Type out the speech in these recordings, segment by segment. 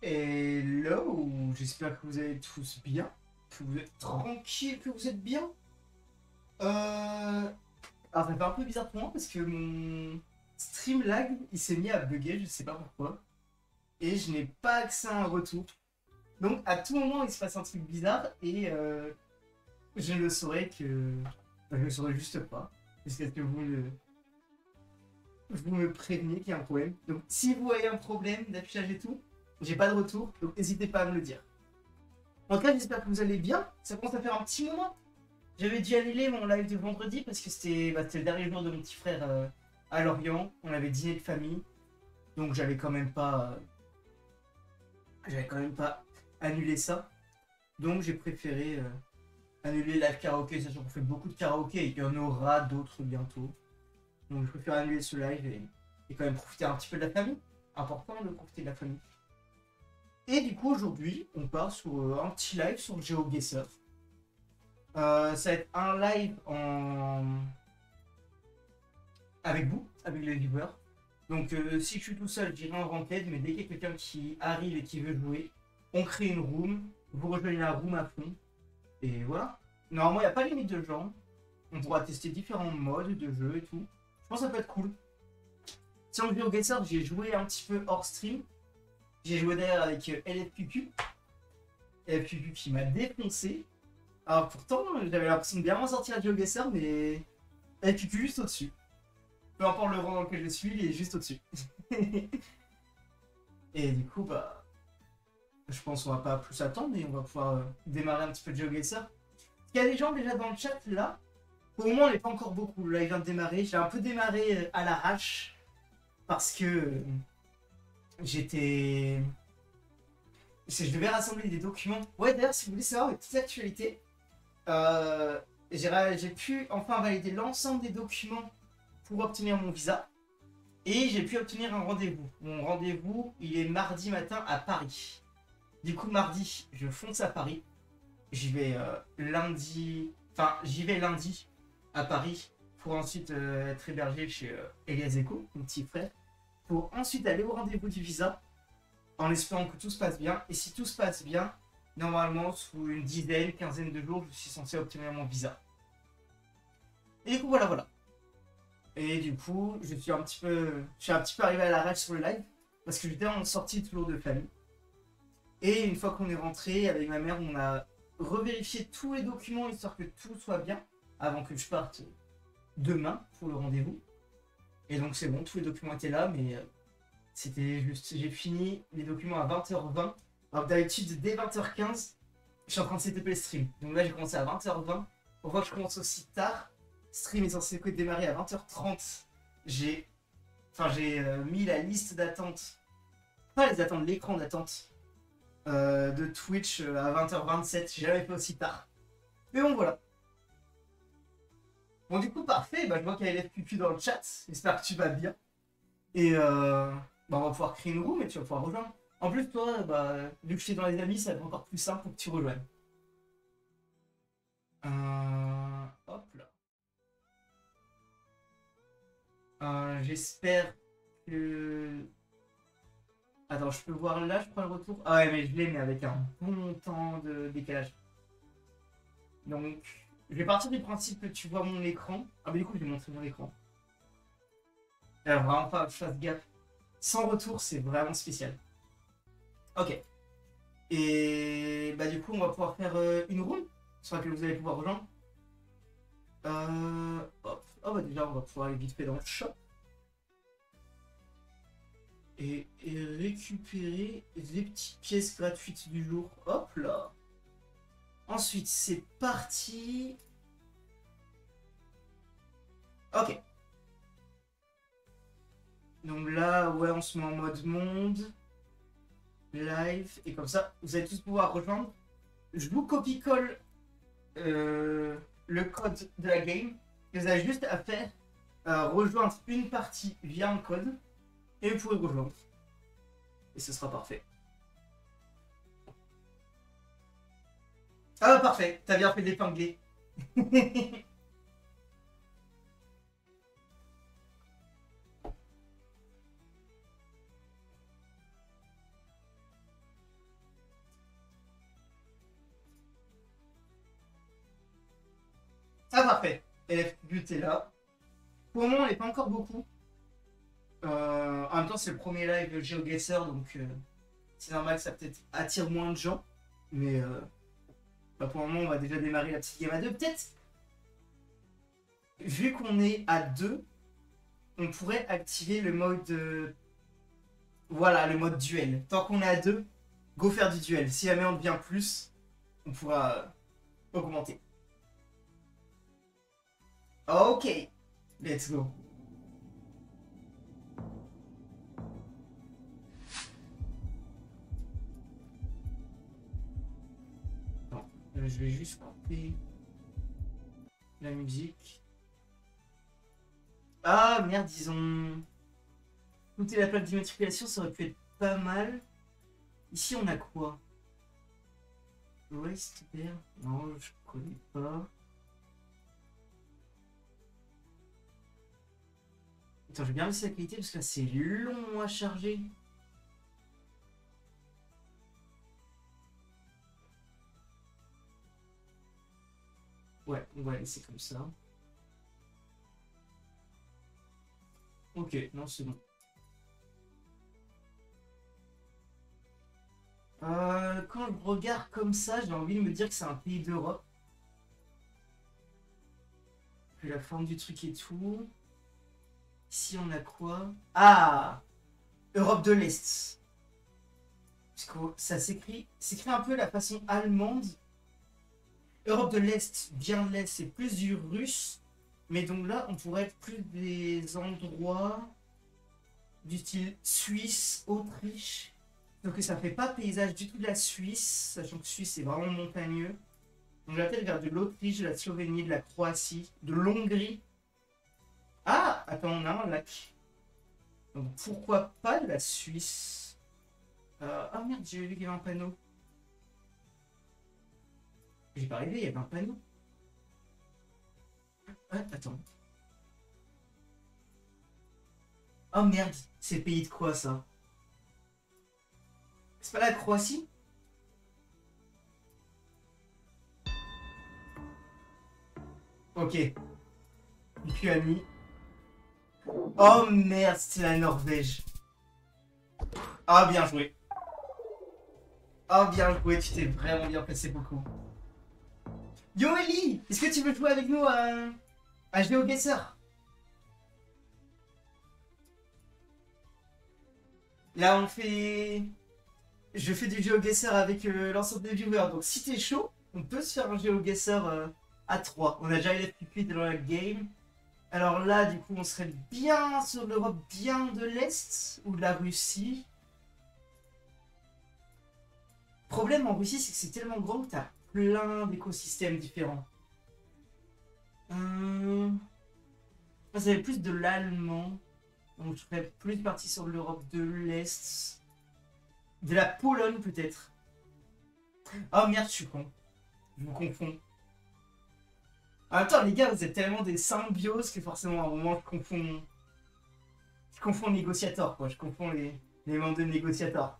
Hello, j'espère que vous allez tous bien, que vous êtes tranquille, que vous êtes bien. Alors ça fait un peu bizarre pour moi parce que mon stream lag, il s'est mis à bugger, je sais pas pourquoi, et je n'ai pas accès à un retour. Donc à tout moment il se passe un truc bizarre et je ne le saurais que... enfin, je ne le saurais juste pas, jusqu'à ce que vous me préveniez qu'il y a un problème. Donc si vous voyez un problème d'affichage et tout, j'ai pas de retour, donc n'hésitez pas à me le dire. En tout cas, j'espère que vous allez bien. Ça commence à faire un petit moment. J'avais dû annuler mon live de vendredi parce que c'était le dernier jour de mon petit frère à Lorient. On avait dîné de famille. Donc j'avais quand même pas annulé ça. Donc j'ai préféré annuler le live karaoké, sachant qu'on fait beaucoup de karaoké et qu'il y en aura d'autres bientôt. Donc je préfère annuler ce live et quand même profiter un petit peu de la famille. Important de profiter de la famille. Et du coup aujourd'hui, on part sur un petit live sur GeoGuessr. Ça va être un live avec vous, avec les viewers. Donc si je suis tout seul, j'irai en ranked, mais dès qu'il y a quelqu'un qui arrive et qui veut jouer, on crée une room, vous rejoignez la room à fond, et voilà. Normalement, il n'y a pas de limite de gens. On pourra tester différents modes de jeu et tout. Je pense que ça peut être cool. Si on joue au Guesser, j'ai joué un petit peu hors stream. J'ai joué d'ailleurs avec LFQQ. LFQQ qui m'a défoncé. Alors pourtant, j'avais l'impression de bien m'en sortir à GeoGuessr, mais LFQQ juste au-dessus. Peu importe le rang dans lequel je suis, il est juste au-dessus. Et du coup, bah, je pense qu'on va pas plus attendre et on va pouvoir démarrer un petit peu de GeoGuessr. Il y a des gens déjà dans le chat là. Pour le moment, on n'est pas encore beaucoup. Là, il vient de démarrer. J'ai un peu démarré à l'arrache parce que j'étais. Je devais rassembler des documents. Ouais, d'ailleurs, si vous voulez savoir une petite actualité, euh, j'ai pu enfin valider l'ensemble des documents pour obtenir mon visa. Et j'ai pu obtenir un rendez-vous. Mon rendez-vous, il est mardi matin à Paris. Du coup, mardi, je fonce à Paris. J'y vais lundi. Enfin, j'y vais lundi à Paris pour ensuite être hébergé chez Elias Eco, mon petit frère. Pour ensuite aller au rendez-vous du visa en espérant que tout se passe bien. Et si tout se passe bien, normalement, sous une dizaine, quinzaine de jours, je suis censé obtenir mon visa. Et du coup, voilà. Et du coup, je suis un petit peu arrivé à l'arrache sur le live parce que j'étais en sortie toujours de famille. Et une fois qu'on est rentré avec ma mère, on a revérifié tous les documents histoire que tout soit bien avant que je parte demain pour le rendez-vous. Et donc c'est bon, tous les documents étaient là, mais c'était juste, j'ai fini les documents à 20h20. Alors d'habitude, dès 20h15, je suis en train de setup le stream. Donc là, j'ai commencé à 20h20. Pourquoi je commence aussi tard? Stream est censé démarrer à 20h30. J'ai mis la liste d'attente, pas les attentes, l'écran d'attente de Twitch à 20h27. J'ai jamais fait aussi tard. Mais bon, voilà. Bon, du coup, parfait. Bah, je vois qu'il y a LFQQ dans le chat. J'espère que tu vas bien. Et bah, on va pouvoir créer une room et tu vas pouvoir rejoindre. En plus, toi, bah, vu que je suis dans les amis, ça va être encore plus simple pour que tu rejoignes. Hop là. J'espère que. Attends, je peux voir là, je prends le retour. Ah ouais, mais je l'ai, mais avec un bon temps de décalage. Donc, je vais partir du principe que tu vois mon écran. Ah, mais du coup, je vais montrer mon écran. Alors, vraiment pas, fasse gaffe. Sans retour, c'est vraiment spécial. Ok. Et bah, du coup, on va pouvoir faire une room sur laquelle vous allez pouvoir rejoindre. Hop. Oh, bah, déjà, on va pouvoir aller vite fait dans le shop. Et récupérer les petites pièces gratuites du jour. Hop là. Ensuite, c'est parti. Ok. Donc là, ouais, on se met en mode monde. Live. Et comme ça, vous allez tous pouvoir rejoindre. Je vous copie-colle le code de la game. Et vous avez juste à faire rejoindre une partie via un code. Et vous pourrez rejoindre. Et ce sera parfait. Ah, parfait. T'as bien fait de l'épingler. Ah, parfait. LFB est là. Pour le moment, on n'est pas encore beaucoup. En même temps, c'est le premier live GeoGuessr, donc c'est normal que ça peut-être attire moins de gens. Mais bah, pour le moment, on va déjà démarrer la petite game à deux. Peut-être, vu qu'on est à deux, on pourrait activer le mode... voilà, le mode duel. Tant qu'on est à deux, go faire du duel. Si jamais on devient plus, on pourra augmenter. Ok, let's go. Non, je vais juste couper la musique. Ah merde, disons... Noter la plaque d'immatriculation, ça aurait pu être pas mal. Ici, on a quoi? Waste Bear? Non, je connais pas. Attends, je vais bien baisser la qualité parce que là, c'est long à charger. Ouais, on va laisser comme ça. Ok, non, c'est bon. Quand je regarde comme ça, j'ai envie de me dire que c'est un pays d'Europe. Puis la forme du truc et tout. Ici, on a quoi? Ah! Europe de l'Est. Parce que ça s'écrit un peu la façon allemande. Europe de l'Est, bien de l'Est, c'est plus du russe. Mais donc là, on pourrait être plus des endroits du style Suisse, Autriche. Donc ça fait pas paysage du tout de la Suisse, sachant que Suisse c'est vraiment montagneux. Donc la tête vers de l'Autriche, de la Slovénie, de la Croatie, de l'Hongrie. Ah, attends, on a un lac. Donc pourquoi pas de la Suisse? Ah merde, j'ai vu qu'il y avait un panneau. J'ai pas rêvé, il y avait un panneau. Ah, attends. Oh merde, c'est pays de quoi ça? C'est pas la Croatie? Ok. Lituanie. Oh merde, c'est la Norvège. Ah, bien joué. Ah, bien joué, tu t'es vraiment bien placé pour le coup. Yo Ellie, est-ce que tu veux jouer avec nous à GeoGuessr? Là, on fait... Je fais du GeoGuessr avec l'ensemble des viewers. Donc, si t'es chaud, on peut se faire un GeoGuessr à 3. On a déjà LFPP dans la game. Alors là, du coup, on serait bien sur l'Europe, bien de l'Est ou de la Russie. Le problème en Russie, c'est que c'est tellement grand que t'as plein d'écosystèmes différents. Ça va plus de l'allemand. Donc je serais plus parti sur l'Europe de l'Est. De la Pologne peut-être. Oh merde, je suis con. Je vous confonds. En même temps, les gars, vous êtes tellement des symbioses que forcément, à un moment, je confonds. Je confonds négociateur, quoi. Je confonds les membres de négociateur.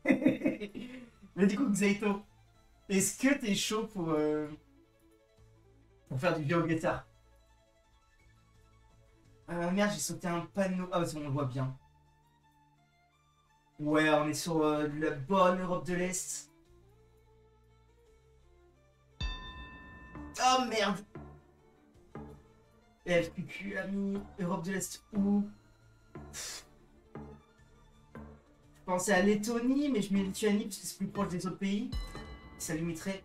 Mais du coup, Xaito, est-ce que t'es chaud pour faire du GeoGuessr? Merde, j'ai sauté un panneau. Ah, c'est bon, on le voit bien. Ouais, on est sur la bonne Europe de l'Est. Oh merde! FQQ, ami, Europe de l'Est où? Je pensais à Lettonie, mais je mets Lituanie parce que c'est plus proche des autres pays. Ça limiterait.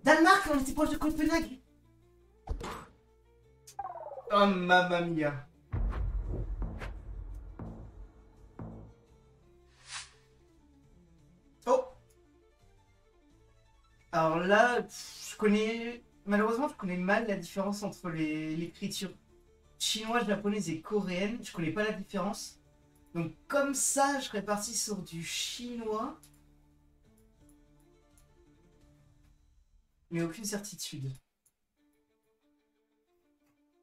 Danemark, on était proche de Copenhague! Oh mamma mia! Oh! Alors là, je connais. Malheureusement, je connais mal la différence entre l'écriture chinoise, japonaise et coréenne. Je connais pas la différence. Donc, comme ça, je serais parti sur du chinois. Mais aucune certitude.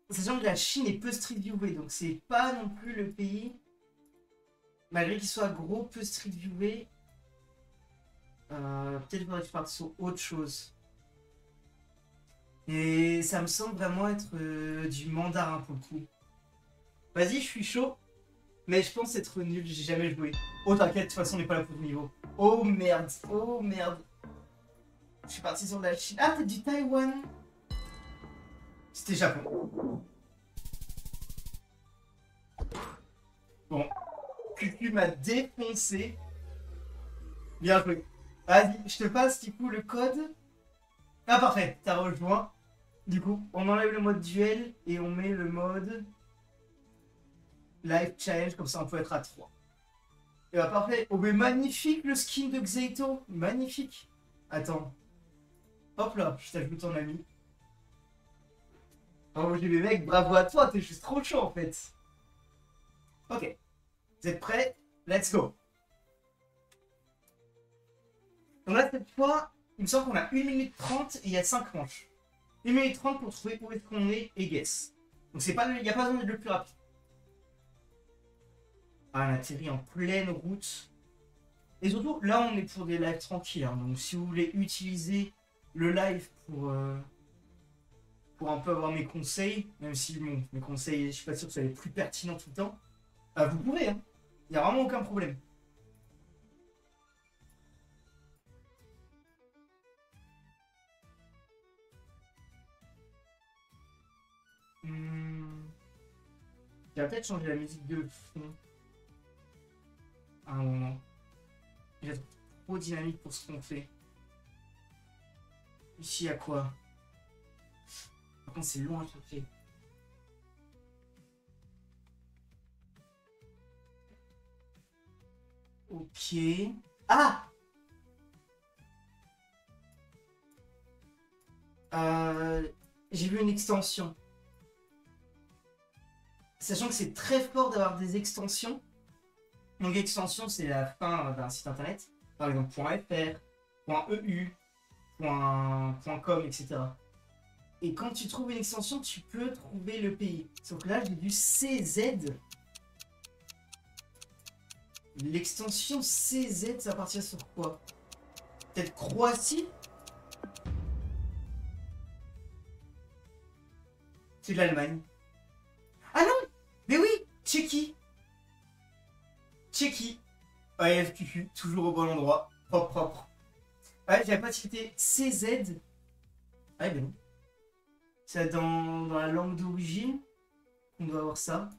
Sachant que la Chine est peu street viewée, donc c'est pas non plus le pays. Malgré qu'il soit gros, peu street viewé. Peut-être qu'il faudrait que je parte sur autre chose. Et ça me semble vraiment être du mandarin pour le coup. Vas-y, je suis chaud. Mais je pense être nul, j'ai jamais joué. Oh t'inquiète, de toute façon on n'est pas là pour le niveau. Oh merde, oh merde. Je suis parti sur la Chine. Ah, t'es du Taïwan. C'était Japon. Bon, Cucu m'a défoncé. Bien joué. Vas-y, je te passe du coup le code. Ah parfait, t'as rejoint. Du coup, on enlève le mode duel et on met le mode live challenge, comme ça on peut être à 3. Et bah parfait. Oh mais magnifique le skin de Xeito. Magnifique. Attends. Hop là, je t'ajoute ton ami. Oh j'ai mes mecs, bravo à toi, t'es juste trop chaud en fait. Ok. Vous êtes prêts? Let's go. Donc là cette fois, il me semble qu'on a 1 minute 30 et il y a 5 manches. 1 minute 30 pour trouver où est-ce qu'on est et guess. Donc c'est pas, il n'y a pas besoin d'être le plus rapide. Ah, on atterrit en pleine route. Et surtout, là on est pour des lives tranquilles. Hein. Donc si vous voulez utiliser le live pour un peu avoir mes conseils, même si bon, mes conseils, je suis pas sûr que ça va être plus pertinent tout le temps, vous pouvez, hein. Il n'y a vraiment aucun problème. Je vais peut-être changer la musique de fond à un moment. Il est trop dynamique pour ce qu'on fait. Ici, il y a quoi? Par contre, c'est long à chercher. Ok. Ah! J'ai vu une extension. Sachant que c'est très fort d'avoir des extensions. Donc extension, c'est la fin d'un site internet. Par exemple, .fr, .eu, .com, etc. Et quand tu trouves une extension, tu peux trouver le pays. Sauf que là, j'ai du CZ. L'extension CZ, ça va partir sur quoi? Peut-être Croatie? C'est de l'Allemagne. Ah non! Mais oui! Tchéquie! Tchéquie! Ouais, FQQ, toujours au bon endroit. Propre, propre. Ouais, j'avais pas tilté CZ. Ouais, ben non. C'est dans la langue d'origine qu'on doit avoir ça.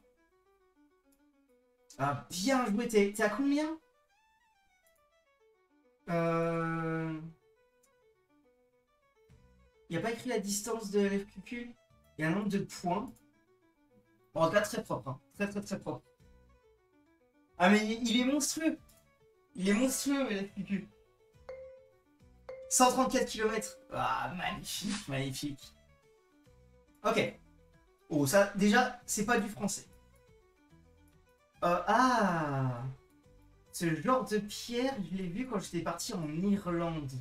Ah, bien joué. T'es à combien? Il n'y a pas écrit la distance de l'FQQ. Il y a un nombre de points. Bon, en tout cas, très propre. Hein. Très, très, très propre. Ah, mais il est monstrueux. Il est monstrueux, l'FQQ. 134 km. Ah, magnifique, magnifique. Ok. Oh, ça, déjà, c'est pas du français. Ah! Ce genre de pierre, je l'ai vu quand j'étais parti en Irlande.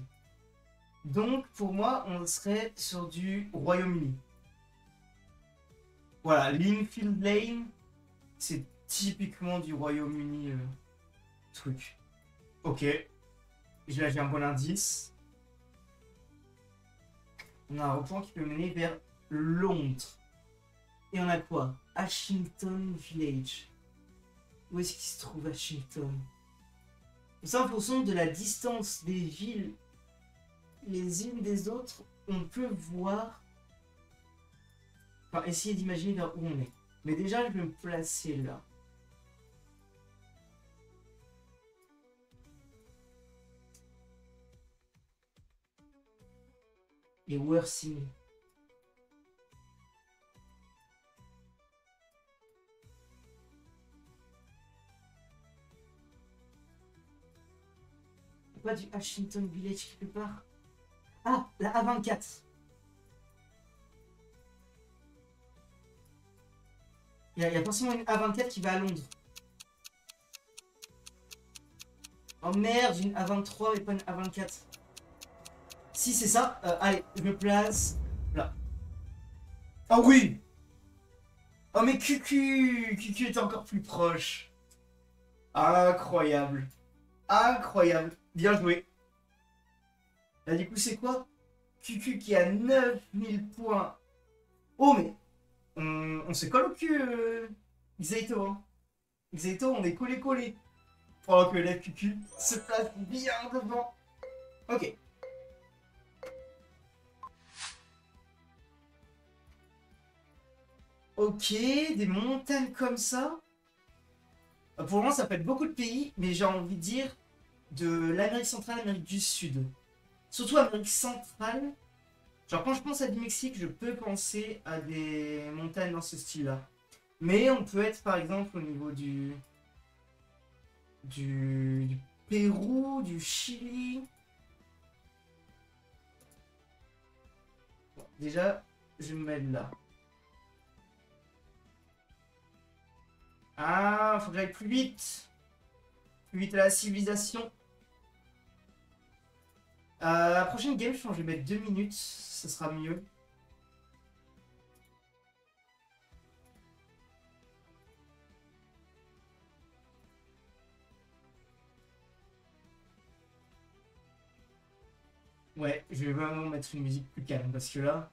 Donc, pour moi, on serait sur du Royaume-Uni. Voilà, Linfield Lane, c'est typiquement du Royaume-Uni truc. Ok. J'ai un bon indice. On a un point qui peut mener vers Londres. Et on a quoi? Ashington Village. Où est-ce qu'il se trouve Ashington? Ça, en fonction de la distance des villes les unes des autres, on peut voir. Enfin, essayer d'imaginer vers où on est. Mais déjà, je vais me placer là. Les Worthing. Pas du Ashington Village quelque part? Ah, la A24. Il y a forcément une A24 qui va à Londres. Oh merde, j'ai une A23 et pas une A24. Si c'est ça, allez, je me place là. Ah oui! Oh mais QQ était encore plus proche. Incroyable. Incroyable. Bien joué. Là du coup c'est quoi? QQ qui a 9000 points. Oh, mais on se colle au cul, Xaito. Hein. Xaito, on est collé-collé. Pendant que l'FQQ se place bien devant. Ok. Ok, des montagnes comme ça. Pour le moment, ça peut être beaucoup de pays, mais j'ai envie de dire de l'Amérique centrale, l'Amérique du Sud. Surtout Amérique centrale. Genre, quand je pense à du Mexique, je peux penser à des montagnes dans ce style-là. Mais on peut être, par exemple, au niveau du Pérou, du Chili. Bon, déjà, je vais me mettre là. Ah, faut que j'aille plus vite. Plus vite à la civilisation. La prochaine game, je pense que je vais mettre 2 minutes. Ça sera mieux. Ouais, je vais vraiment mettre une musique plus calme parce que là,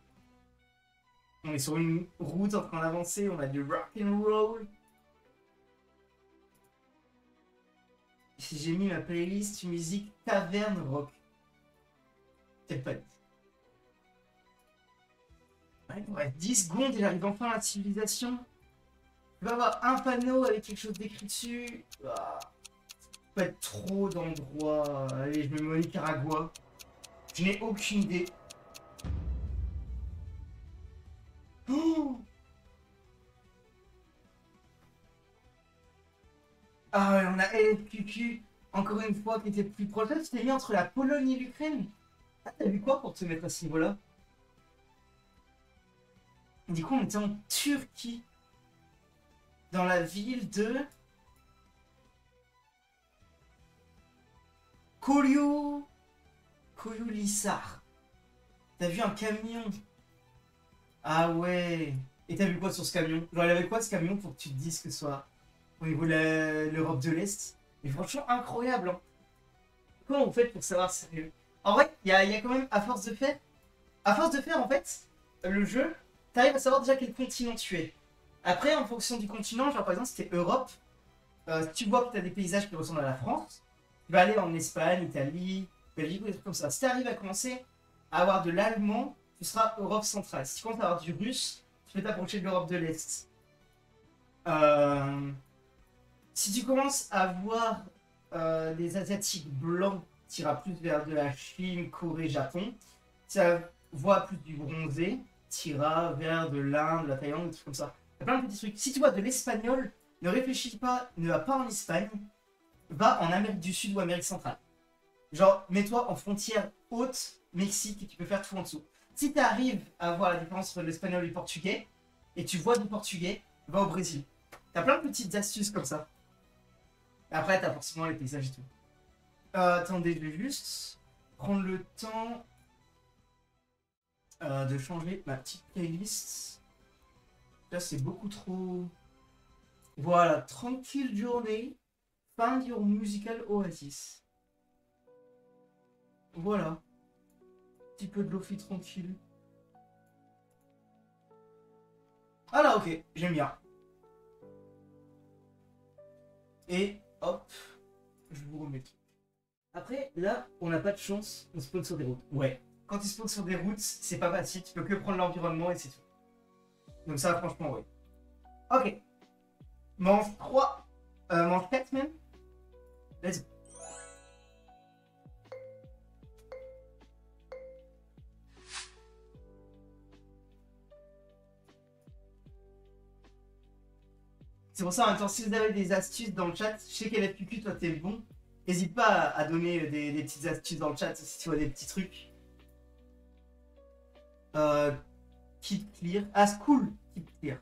on est sur une route en train d'avancer, on a du rock and roll. Si j'ai mis ma playlist musique taverne rock. C'est pas dit. Ouais, il me reste 10 secondes et j'arrive enfin à la civilisation. Je vais avoir un panneau avec quelque chose d'écrit dessus. Ah, pas être trop d'endroits. Allez, je me mets au Nicaragua. Je n'ai aucune idée. Oh, ah ouais, on a LFQQ, encore une fois, qui était plus proche. Là, tu t'es mis entre la Pologne et l'Ukraine. Ah, t'as vu quoi pour te mettre à ce niveau-là? Du coup, on était en Turquie. Dans la ville de Koyulisar. T'as vu un camion? Ah ouais. Et t'as vu quoi sur ce camion? Genre, il avait quoi ce camion pour que tu te dises que ce soit au niveau de l'Europe de l'Est? Mais franchement, incroyable. Hein. Comment vous faites pour savoir sérieux? En vrai, il y a quand même, à force de faire, en fait, le jeu, t'arrives à savoir déjà quel continent tu es. Après, en fonction du continent, genre par exemple, si t'es Europe, si tu vois que t'as des paysages qui ressemblent à la France, tu vas aller en Espagne, Italie, Belgique ou des trucs comme ça. Si t'arrives à commencer à avoir de l'allemand, tu seras Europe centrale. Si tu commences à avoir du russe, tu peux t'approcher de l'Europe de l'Est. Euh, Si tu commences à voir des Asiatiques blancs, tu iras plus vers de la Chine, Corée, Japon. Si tu vois plus du bronzé, tu iras vers de l'Inde, la Thaïlande, des trucs comme ça. Il y a plein de petits trucs. Si tu vois de l'espagnol, ne réfléchis pas, ne va pas en Espagne, va en Amérique du Sud ou Amérique centrale. Genre, mets-toi en frontière haute, Mexique, et tu peux faire tout en dessous. Si tu arrives à voir la différence entre l'espagnol et le portugais, et tu vois du portugais, va au Brésil. T'as plein de petites astuces comme ça. Après, t'as forcément les paysages et tout. Attendez, je vais juste prendre le temps de changer ma petite playlist. Là, c'est beaucoup trop... Voilà, tranquille journée. Find your musical oasis. Voilà. Petit peu de lofi tranquille. Ah là, ok, j'aime bien. Et hop, je vous remets tout. Après, là, on n'a pas de chance, on spawn sur des routes. Ouais. Quand tu spawns sur des routes, c'est pas facile, tu peux que prendre l'environnement et c'est tout. Donc ça, franchement, ouais. Ok. Manche 3. Manche 4 même. Let's go. C'est pour ça, en même temps, si vous avez des astuces dans le chat, je sais qu'elle est plus toi t'es bon. N'hésite pas à donner des petites astuces dans le chat si tu vois des petits trucs. Keep clear. Ah, cool. Keep clear.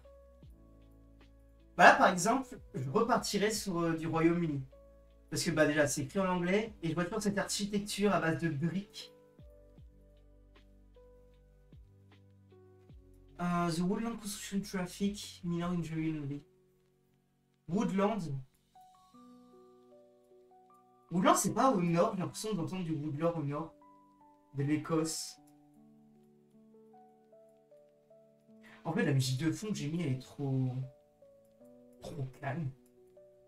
Bah là, par exemple, je repartirai sur du Royaume-Uni. Parce que bah déjà, c'est écrit en anglais et je vois toujours cette architecture à base de briques. The Woodland Construction Traffic, Minor Injury. Woodland. Woodland, c'est pas au nord, j'ai l'impression d'entendre du Woodland au nord. De l'Écosse. En fait, la musique de fond que j'ai mis, elle est trop calme.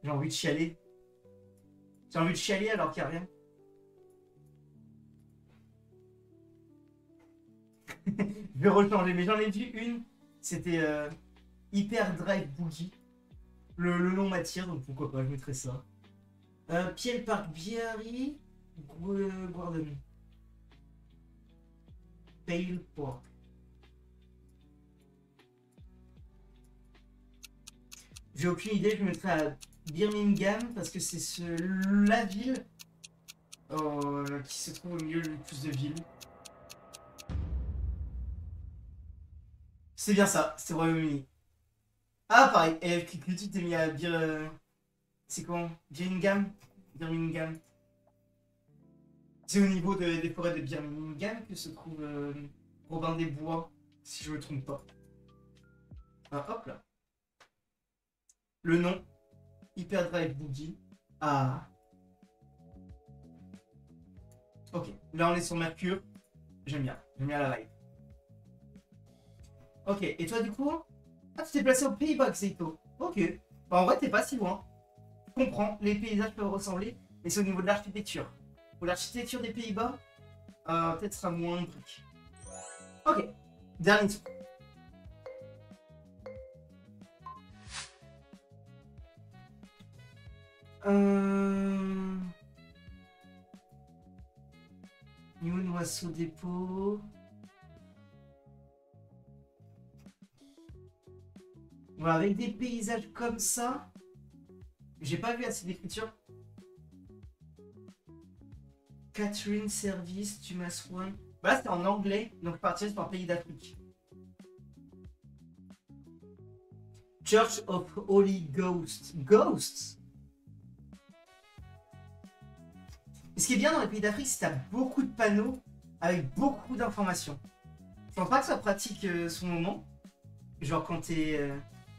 J'ai envie de chialer. J'ai envie de chialer alors qu'il n'y a rien. Je vais rechanger, mais j'en ai vu une. C'était Hyper Drive Boogie. Le nom m'attire, donc pourquoi pas, je mettrai ça. Piel Park Biarri. Gordon. Pale Pork. J'ai aucune idée, je mettrai à Birmingham parce que c'est la ville qui se trouve au milieu le plus de villes. C'est bien ça, c'est Royaume-Uni. Ah, pareil, et tu t'es mis à c'est comment? Birmingham? Birmingham. C'est au niveau des forêts de Birmingham que se trouve Robin des Bois, si je me trompe pas. Ah, hop là. Le nom, Hyperdrive Boogie. Ah. Ok, là on est sur Mercure. J'aime bien la vibe. Ok, et toi du coup? Ah, tu t'es placé aux Pays-Bas, Xeito. Ok. Bah, en vrai, t'es pas si loin. Je comprends, les paysages peuvent ressembler, mais c'est au niveau de l'architecture. Pour l'architecture des Pays-Bas, peut-être sera moins brique. Ok, dernier tour. New Oiseau Dépôt. Voilà, avec des paysages comme ça, j'ai pas vu assez d'écriture. Catherine Service, Thomas One. Voilà, c'était en anglais, donc partir par pays d'Afrique. Church of Holy Ghost. Ghosts. Et ce qui est bien dans les pays d'Afrique, c'est que tu as beaucoup de panneaux avec beaucoup d'informations. Je pense pas que ça pratique son moment. Genre quand t'es.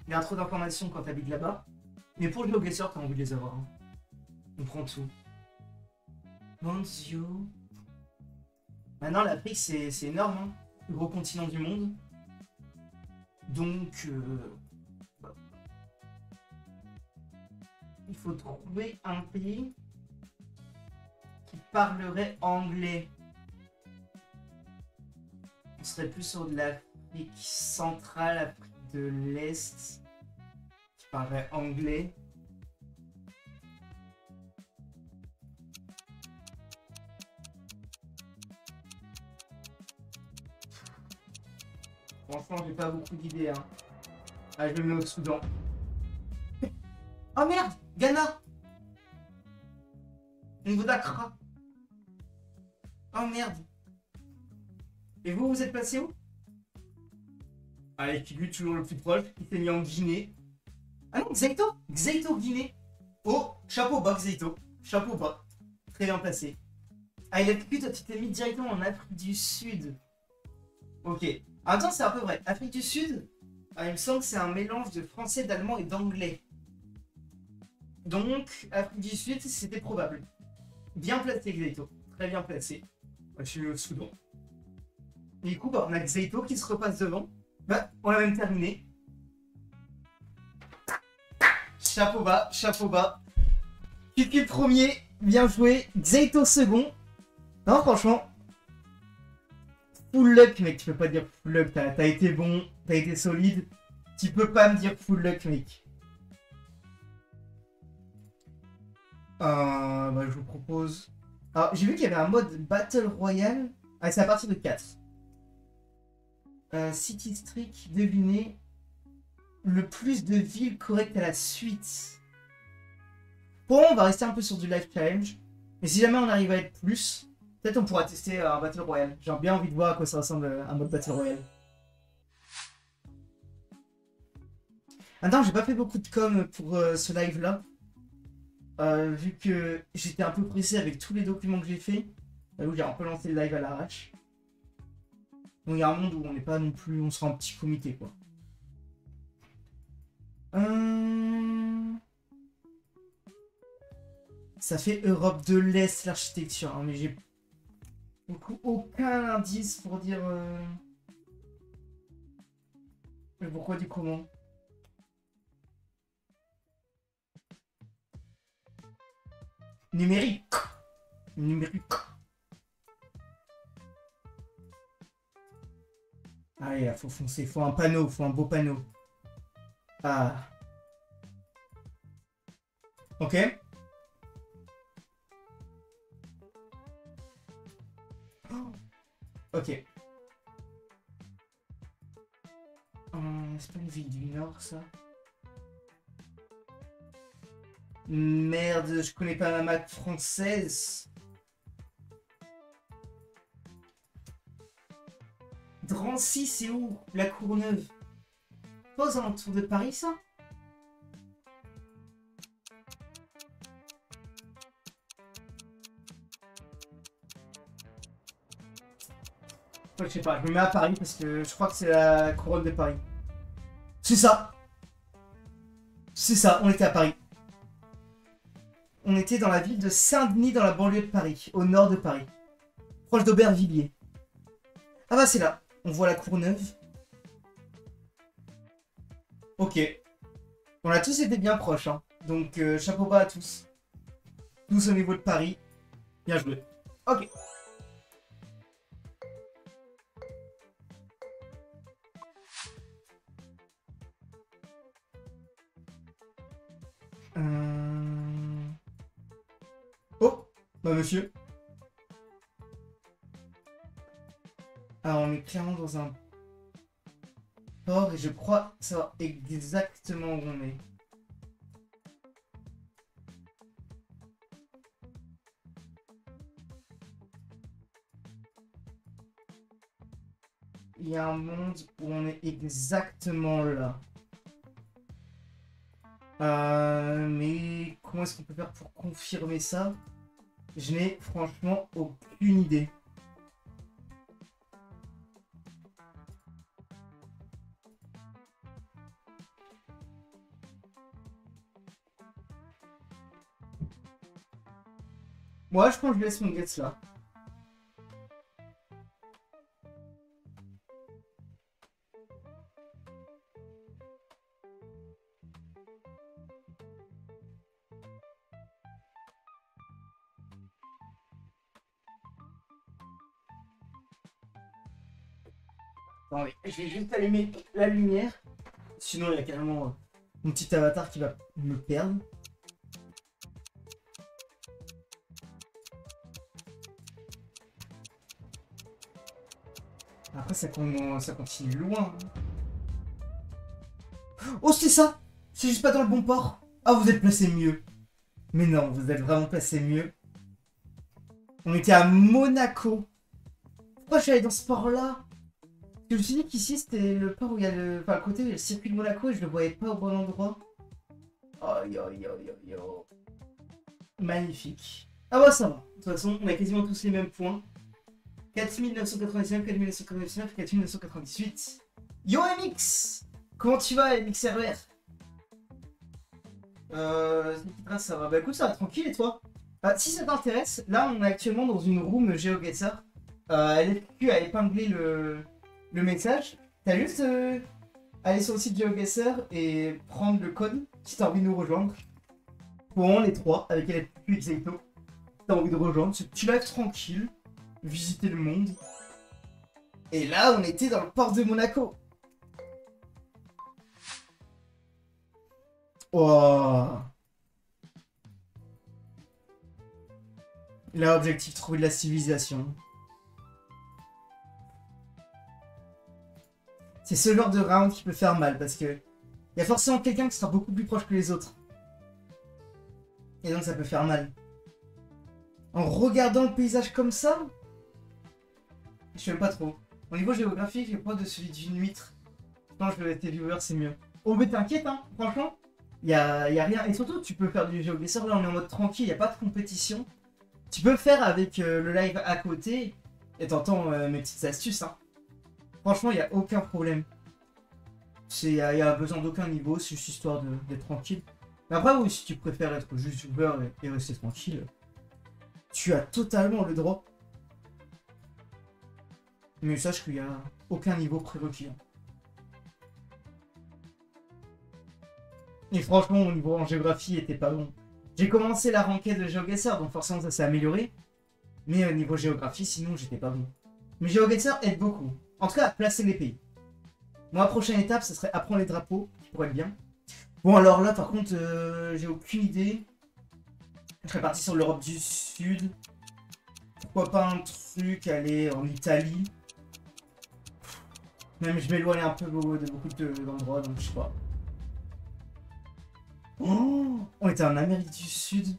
Il y a trop d'informations quand t'habites là-bas. Mais pour le GeoGuessr, t'as envie de les avoir. Hein. On prend tout. Monzio. Maintenant, l'Afrique, c'est énorme. Hein. Le gros continent du monde. Donc. Il faut trouver un pays qui parlerait anglais. On serait plus sur de l'Afrique centrale, Afrique de l'Est, qui parlerait anglais. Franchement, j'ai pas beaucoup d'idées. Hein. Ah, je me mets au Soudan. Oh merde, Ghana. Au niveau d'Accra. Oh merde. Et vous, vous êtes passé où? Allez, Kigu, toujours le plus proche. Il s'est mis en Guinée. Ah non, Xeito. Xeito, Guinée. Oh, chapeau bas, Xeito. Chapeau bas. Très bien placé. Ah, il a Kigu, toi, tu t'es mis directement en Afrique du Sud. Ok. Attends, c'est un peu vrai. Afrique du Sud, il me semble que c'est un mélange de français, d'allemand et d'anglais. Donc, Afrique du Sud, c'était probable. Bien placé, Xeito. Très bien placé. Je suis au Soudan. Du coup, bah, on a Xeito qui se repasse devant. Bah, on a même terminé. Chapeau bas, chapeau bas. Kiki premier, bien joué. Xeito second. Non, franchement. Full luck, mec. Tu peux pas dire full luck. T'as été bon, t'as été solide. Tu peux pas me dire full luck, mec. Bah, je vous propose. Alors, j'ai vu qu'il y avait un mode Battle Royale. Ah, c'est à partir de 4. City Streak, devinez le plus de villes correctes à la suite. Bon, on va rester un peu sur du live challenge. Mais si jamais on arrive à être plus, peut-être on pourra tester un Battle Royale. J'ai bien envie de voir à quoi ça ressemble un mode Battle Royale. Attends, j'ai pas fait beaucoup de com pour ce live là. Vu que j'étais un peu pressé avec tous les documents que j'ai fait. J'ai un peu lancé le live à l'arrache. Donc il y a un monde où on n'est pas non plus, on sera en petit comité quoi. Ça fait Europe de l'Est l'architecture, hein, mais j'ai aucun indice pour dire. Mais pourquoi du comment? Numérique. Numérique. Allez, faut foncer. Faut un panneau. Faut un beau panneau. Ah. Ok. Ok. C'est pas une ville du Nord, ça? Merde, je connais pas ma map française. Drancy, c'est où? La Courneuve. Pas aux alentours de Paris, ça? Ouais, je sais pas, je me mets à Paris parce que je crois que c'est la couronne de Paris. C'est ça! C'est ça, on était à Paris. On était dans la ville de Saint-Denis, dans la banlieue de Paris, au nord de Paris. Proche d'Aubervilliers. Ah bah c'est là, on voit la Courneuve. Ok. On a tous été bien proches, hein. Donc chapeau bas à tous. Tous au niveau de Paris. Bien joué. Ok. Oh, bah monsieur. Ah, on est clairement dans un port et je crois savoir exactement où on est. Il y a un monde où on est exactement là. Mais comment est-ce qu'on peut faire pour confirmer ça? Je n'ai franchement aucune idée. Moi, je pense que je laisse mon guess là. Attendez, je vais juste allumer la lumière. Sinon, il y a carrément mon petit avatar qui va me perdre. Après, ça continue loin. Oh, c'est ça! C'est juste pas dans le bon port. Ah, vous êtes placé mieux. Mais non, vous êtes vraiment placé mieux. On était à Monaco. Pourquoi je suis allé dans ce port-là? Parce que je me suis dit qu'ici, c'était le port où il y a le... Enfin, à côté, il y a le circuit de Monaco et je le voyais pas au bon endroit. Aïe, aïe, aïe, aïe, aïe. Magnifique. Ah bah ça va. De toute façon, on a quasiment tous les mêmes points. 4999, 4999, 4998. Yo MX! Comment tu vas MXRR? Ça va. Bah écoute, ça va tranquille et toi? Si ça t'intéresse, là on est actuellement dans une room GeoGuessr. LFQ a épinglé le message. T'as juste aller sur le site GeoGuessr et prendre le code si t'as envie de nous rejoindre. Pour les trois avec LFQ Exacto. T'as envie de rejoindre, tu live tranquille, visiter le monde. Et là on était dans le port de Monaco. Oh. Là, objectif, trouver de la civilisation. C'est ce genre de round qui peut faire mal, parce que il y a forcément quelqu'un qui sera beaucoup plus proche que les autres. Et donc ça peut faire mal. En regardant le paysage comme ça, je sais même pas trop. Au niveau géographique, j'ai pas de celui d'une huître. Je pense que tes viewers, c'est mieux. Oh, mais t'inquiète, hein, franchement. Y a rien. Et surtout, tu peux faire du GeoGuessr. Là, on est en mode tranquille, y a pas de compétition. Tu peux faire avec le live à côté. Et t'entends mes petites astuces, hein. Franchement, il n'y a aucun problème. Il n'y a besoin d'aucun niveau, c'est juste histoire d'être tranquille. Mais après, oui, si tu préfères être juste viewer et rester tranquille, tu as totalement le droit. Mais sache qu'il n'y a aucun niveau prérequis. Et franchement, mon niveau en géographie était pas bon. J'ai commencé la ranked de GeoGuessr, donc forcément ça s'est amélioré. Mais au niveau géographie, sinon j'étais pas bon. Mais GeoGuessr aide beaucoup. En tout cas, placer les pays. Moi, prochaine étape, ce serait apprendre les drapeaux, qui pourrait être bien. Bon, alors là, par contre, j'ai aucune idée. Je serais parti sur l'Europe du Sud. Pourquoi pas un truc, aller en Italie. Même je m'éloigne un peu de beaucoup d'endroits, donc je sais pas. Oh, on était en Amérique du Sud.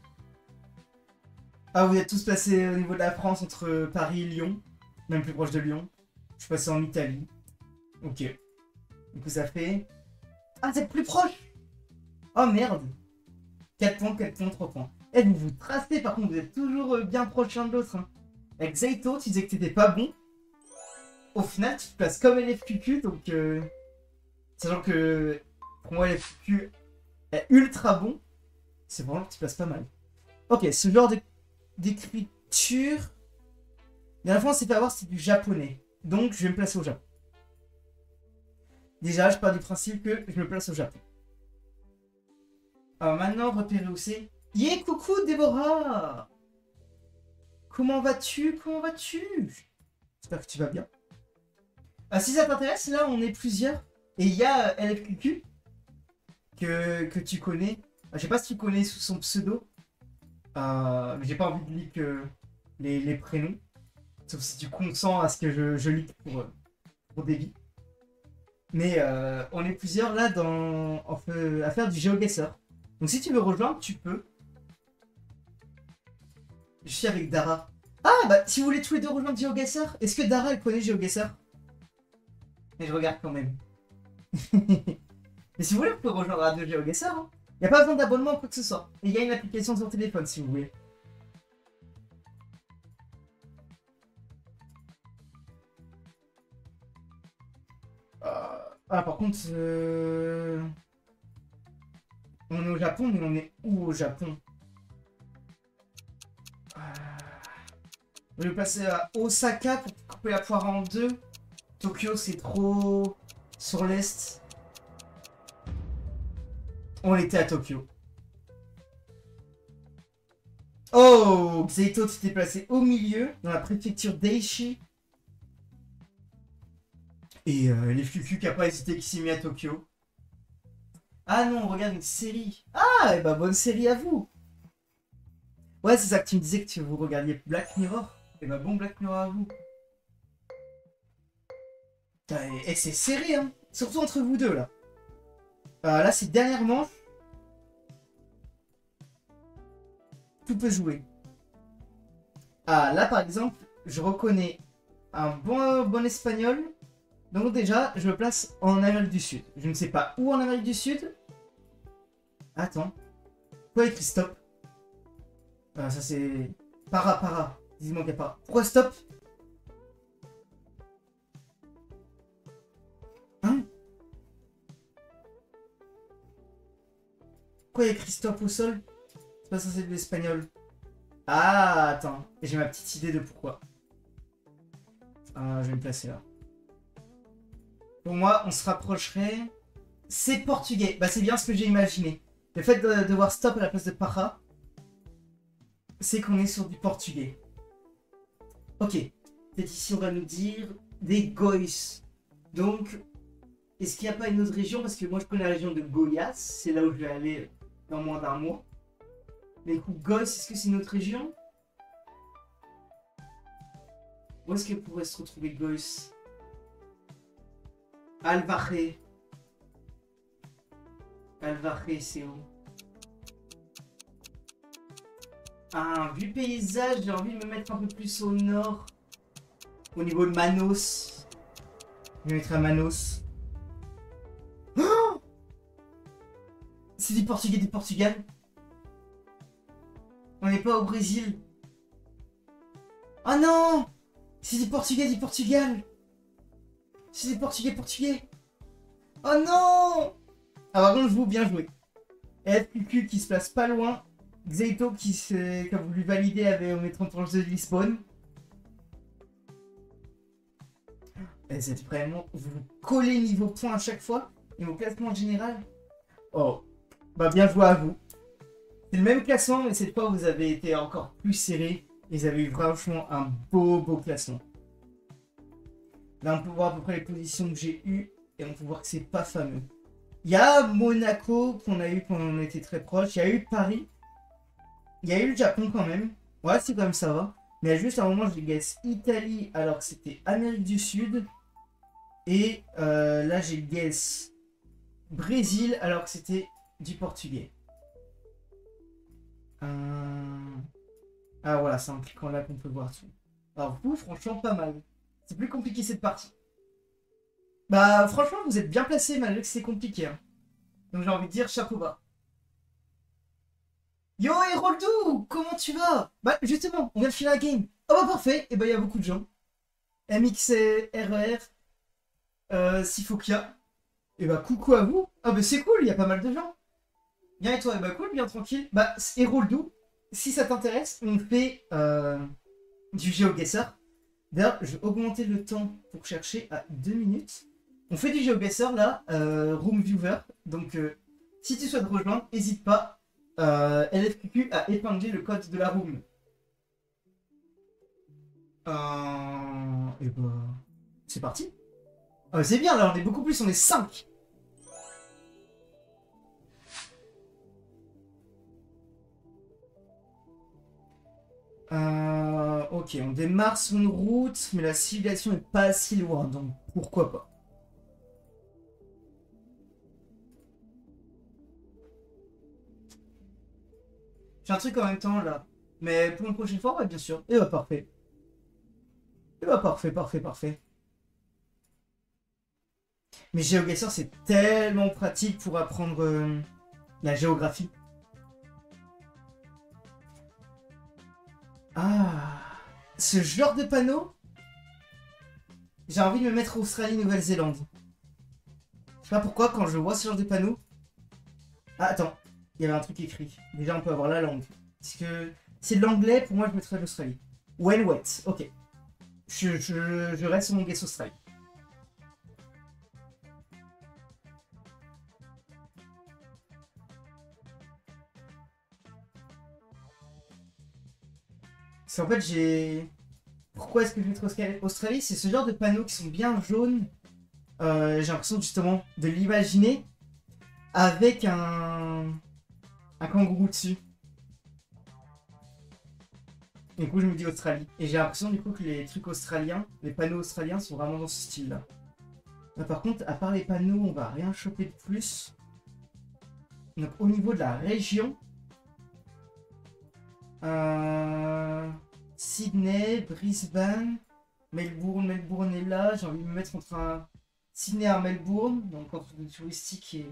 Ah, vous êtes tous passés au niveau de la France entre Paris et Lyon. Même plus proche de Lyon. Je suis passé en Italie. Ok. Du coup, ça fait... Ah, c'est plus proche. Oh, merde. 4 points, 4 points, 3 points. Eh, vous vous tracez, par contre, vous êtes toujours bien proche l'un de l'autre. Hein. Avec Zaito, tu disais que t'étais pas bon. Au final, tu te places comme LFQQ, donc... Sachant que... Pour moi, LFQQ est ultra bon. C'est vraiment que tu te places pas mal. Ok, ce genre d'écriture... La dernière fois, on s'est fait avoir, c'est du japonais. Donc, je vais me placer au Japon. Déjà, je pars du principe que je me place au Japon. Alors maintenant, repérer où c'est. Yeah, coucou Déborah! Comment vas-tu? Comment vas-tu? J'espère que tu vas bien. Ah, si ça t'intéresse, là, on est plusieurs. Et il y a LFQQ que tu connais. Je sais pas si tu connais sous son pseudo. Mais j'ai pas envie de leak les prénoms. Sauf si tu consens à ce que je leak pour Davy. Mais on est plusieurs là à faire du GeoGuessr. Donc si tu veux rejoindre, tu peux. Je suis avec Dara. Ah bah si vous voulez tous les deux rejoindre GeoGuessr, est-ce que Dara elle connaît GeoGuessr? Mais je regarde quand même. Mais si vous voulez, vous pouvez rejoindre Radio GeoGuessr. Hein. Il n'y a pas besoin d'abonnement ou quoi que ce soit. Et il y a une application sur téléphone si vous voulez. Ah par contre, on est au Japon, mais on est où au Japon? Je vais passer à Osaka pour couper la poire en deux. Tokyo, c'est trop sur l'est. On était à Tokyo. Oh, Xeito, tu t'es placé au milieu, dans la préfecture d'Eishi. Et les Fuku qui a pas hésité, qui s'est mis à Tokyo. Ah non, on regarde une série. Ah, et bah bonne série à vous. Ouais, c'est ça que tu me disais que vous regardiez Black Mirror. Et bah bon Black Mirror à vous. Et c'est serré, hein. Surtout entre vous deux, là. Là, c'est dernièrement. Tout peut jouer. Ah, là, par exemple, je reconnais un bon espagnol. Donc déjà, je me place en Amérique du Sud. Je ne sais pas où en Amérique du Sud. Attends. Quoi écrit stop? Ça c'est... Para. Dis-moi qu'il n'y a pas. Pourquoi stop? Hein? Pourquoi il y a écrit stop au sol? C'est pas censé être de l'espagnol. Ah, attends. Et j'ai ma petite idée de pourquoi. Je vais me placer là. Pour moi, on se rapprocherait... C'est portugais. Bah c'est bien ce que j'ai imaginé. Le fait de voir stop à la place de para, c'est qu'on est sur du portugais. Ok. Peut-être ici on va nous dire des Goïs. Donc, est-ce qu'il n'y a pas une autre région? Parce que moi je connais la région de Goiás. C'est là où je vais aller dans moins d'un mois. Mais du coup, Goïs, est-ce que c'est une autre région? Où est-ce qu'elle pourrait se retrouver Goïs? Alvaré, c'est où? Vu le paysage, j'ai envie de me mettre un peu plus au nord. Au niveau de Manos. Je vais mettre à Manos. Oh, c'est du Portugais, du Portugal. On n'est pas au Brésil. Oh non! C'est du Portugais, du Portugal. C'est du Portugais. Oh non! Ah par contre, je vous bien joué. FQQ qui se place pas loin. Xeito qui a voulu valider avec au métro tranche de Lisbonne. Et c'est vraiment... Vous collez niveau point à chaque fois. Niveau classement général. Oh. Bah bien joué à vous. C'est le même classement, mais cette fois vous avez été encore plus serré. Et vous avez eu franchement un beau classement. Là on peut voir à peu près les positions que j'ai eues. Et on peut voir que c'est pas fameux. Il y a Monaco qu'on a eu quand on était très proche. Il y a eu Paris. Il y a eu le Japon quand même. Ouais, c'est quand même ça va. Mais il y a juste un moment, j'ai guess Italie alors que c'était Amérique du Sud. Et là, j'ai guess Brésil alors que c'était du portugais. Ah voilà, c'est en cliquant là qu'on peut voir tout. Alors vous, franchement, pas mal. C'est plus compliqué cette partie. Bah franchement, vous êtes bien placé malgré que c'est compliqué. Hein. Donc j'ai envie de dire chapeau bas. Yo Héroldou, comment tu vas? Bah justement, on vient de finir la game. Oh bah parfait, et bah il y a beaucoup de gens. MXRR, Sifokia. Et bah coucou à vous. Ah bah c'est cool, il y a pas mal de gens. Bien et toi? Et bah cool, bien tranquille. Bah Héroldou, si ça t'intéresse, on fait du GeoGuessr. D'ailleurs, je vais augmenter le temps pour chercher à 2 minutes. On fait du GeoGuessr là, Room Viewer. Donc si tu souhaites rejoindre, n'hésite pas. LFQQ a épinglé le code de la room. Et bah. C'est parti. C'est bien là, on est beaucoup plus, on est 5. Ok, on démarre son route, mais la civilisation est pas si loin, donc pourquoi pas. J'ai un truc en même temps là. Mais pour une prochaine fois, ouais, bien sûr. Et bah parfait. Et bah parfait. Mais GeoGuessr, c'est tellement pratique pour apprendre la géographie. Ah, ce genre de panneau, j'ai envie de me mettre Australie-Nouvelle-Zélande. Je sais pas pourquoi, quand je vois ce genre de panneau. Ah, attends, il y avait un truc écrit. Déjà, on peut avoir la langue. Parce que c'est de l'anglais, pour moi, je mettrais l'Australie. When wet, ok. Je reste sur mon guess Australie. C'est en fait, j'ai. Pourquoi est-ce que je mettrais Australie? C'est ce genre de panneaux qui sont bien jaunes. J'ai l'impression justement de l'imaginer avec un kangourou dessus. Du coup, je me dis Australie. Et j'ai l'impression du coup que les trucs australiens, les panneaux australiens sont vraiment dans ce style-là. Par contre, à part les panneaux, on va rien choper de plus. Donc au niveau de la région, Sydney, Brisbane, Melbourne est là. J'ai envie de me mettre entre un Sydney et un Melbourne, donc entre le touristique et...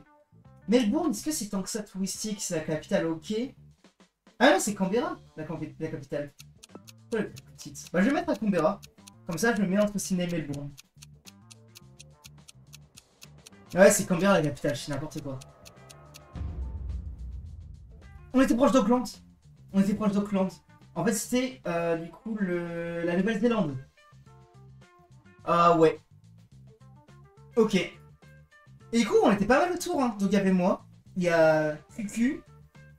Melbourne, est-ce que c'est tant que ça touristique? C'est la capitale, ok. Ah non, c'est Canberra, la capitale. Ouais, petite. Bah, je vais mettre à Canberra. Comme ça, je me mets entre Sydney et Melbourne. Ouais, c'est Canberra la capitale, c'est n'importe quoi. On était proche d'Auckland. En fait, c'était du coup la Nouvelle-Zélande. Ah ouais. Ok. Et du coup, on était pas mal autour. Hein. Donc il y avait moi, il y a QQ,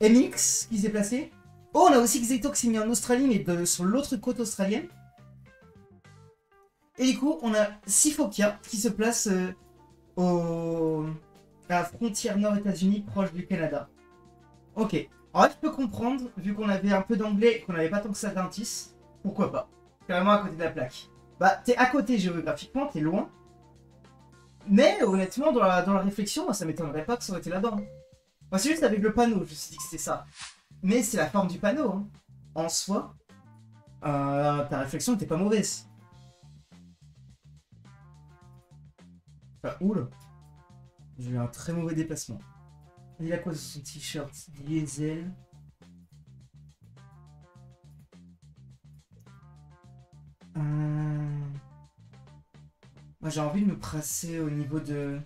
MX qui s'est placé. Oh, on a aussi Xeto qui s'est mis en Australie, mais sur l'autre côte australienne. Et du coup, on a Sifokia qui se place à la frontière nord États-Unis, proche du Canada. Ok. Alors là, je peux comprendre, vu qu'on avait un peu d'anglais et qu'on n'avait pas tant que ça d'indices, pourquoi pas. Carrément à côté de la plaque. Bah, t'es à côté géographiquement, t'es loin. Mais honnêtement, dans la réflexion, moi, ça m'étonnerait pas que ça aurait été là-bas. Hein. Moi, c'est juste avec le panneau, je me suis dit que c'était ça. Mais c'est la forme du panneau. Hein. En soi, ta réflexion n'était pas mauvaise. Enfin, oula. J'ai eu un très mauvais déplacement. Il a quoi sur son t-shirt? Diesel. Moi, j'ai envie de me placer au niveau de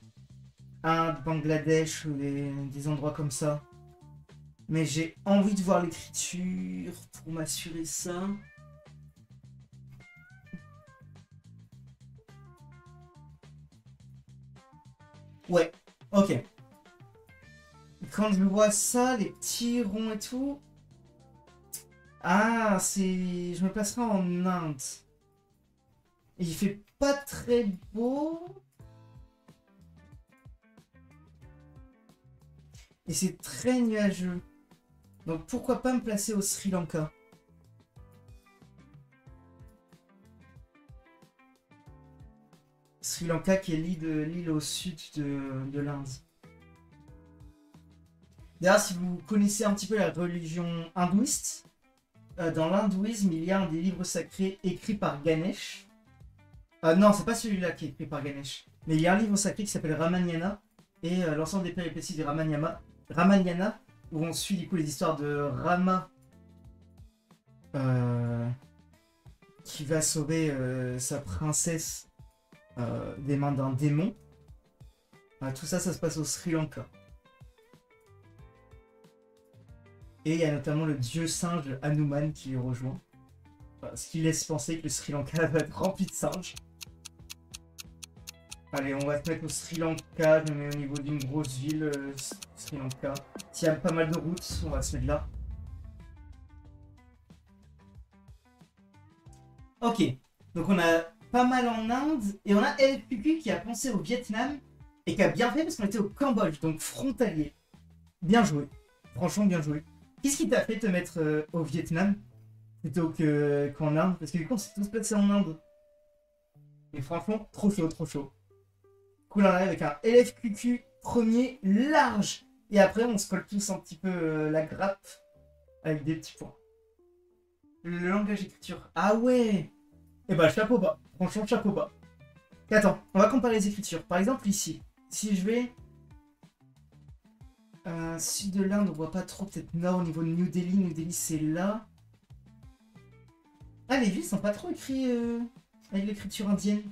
Inde, Bangladesh ou des endroits comme ça. Mais j'ai envie de voir l'écriture pour m'assurer ça. Ouais, ok. quand je vois ça, les petits ronds et tout... Ah, c'est... Je me placerai en Inde. Il fait pas très beau. Et c'est très nuageux. Donc pourquoi pas me placer au Sri Lanka? Sri Lanka qui est l'île au sud de l'Inde. D'ailleurs, si vous connaissez un petit peu la religion hindouiste, dans l'hindouisme, il y a un des livres sacrés écrit par Ganesh. Non, c'est pas celui-là qui est écrit par Ganesh. Mais il y a un livre sacré qui s'appelle Ramayana. Et l'ensemble des péripéties de Ramayana, où on suit du coup les histoires de Rama qui va sauver sa princesse des mains d'un démon. Tout ça, ça se passe au Sri Lanka. Et il y a notamment le dieu singe Hanuman qui les rejoint. Ce qui laisse penser que le Sri Lanka va être rempli de singes. Allez, on va se mettre au Sri Lanka. Je me mets au niveau d'une grosse ville, Sri Lanka. S'il y a pas mal de routes, on va se mettre là. Ok, donc on a pas mal en Inde. Et on a LFQQ qui a pensé au Vietnam. Et qui a bien fait parce qu'on était au Cambodge, donc frontalier. Bien joué. Franchement, bien joué. Qu'est-ce qui t'a fait te mettre au Vietnam plutôt qu'en Inde? Parce que du coup, on s'est tous placés en Inde. Et franchement, trop chaud, trop chaud. Cool, on arrive avec un LFQQ premier large. Et après, on se colle tous un petit peu la grappe avec des petits points. Le langage d'écriture. Ah ouais. Et bah, chapeau bas. Franchement, chapeau bas. Et attends, on va comparer les écritures. Par exemple, ici, si je vais... sud de l'Inde, on voit pas trop, peut-être nord au niveau de New Delhi. New Delhi, c'est là. Ah, les villes sont pas trop écrites avec l'écriture indienne.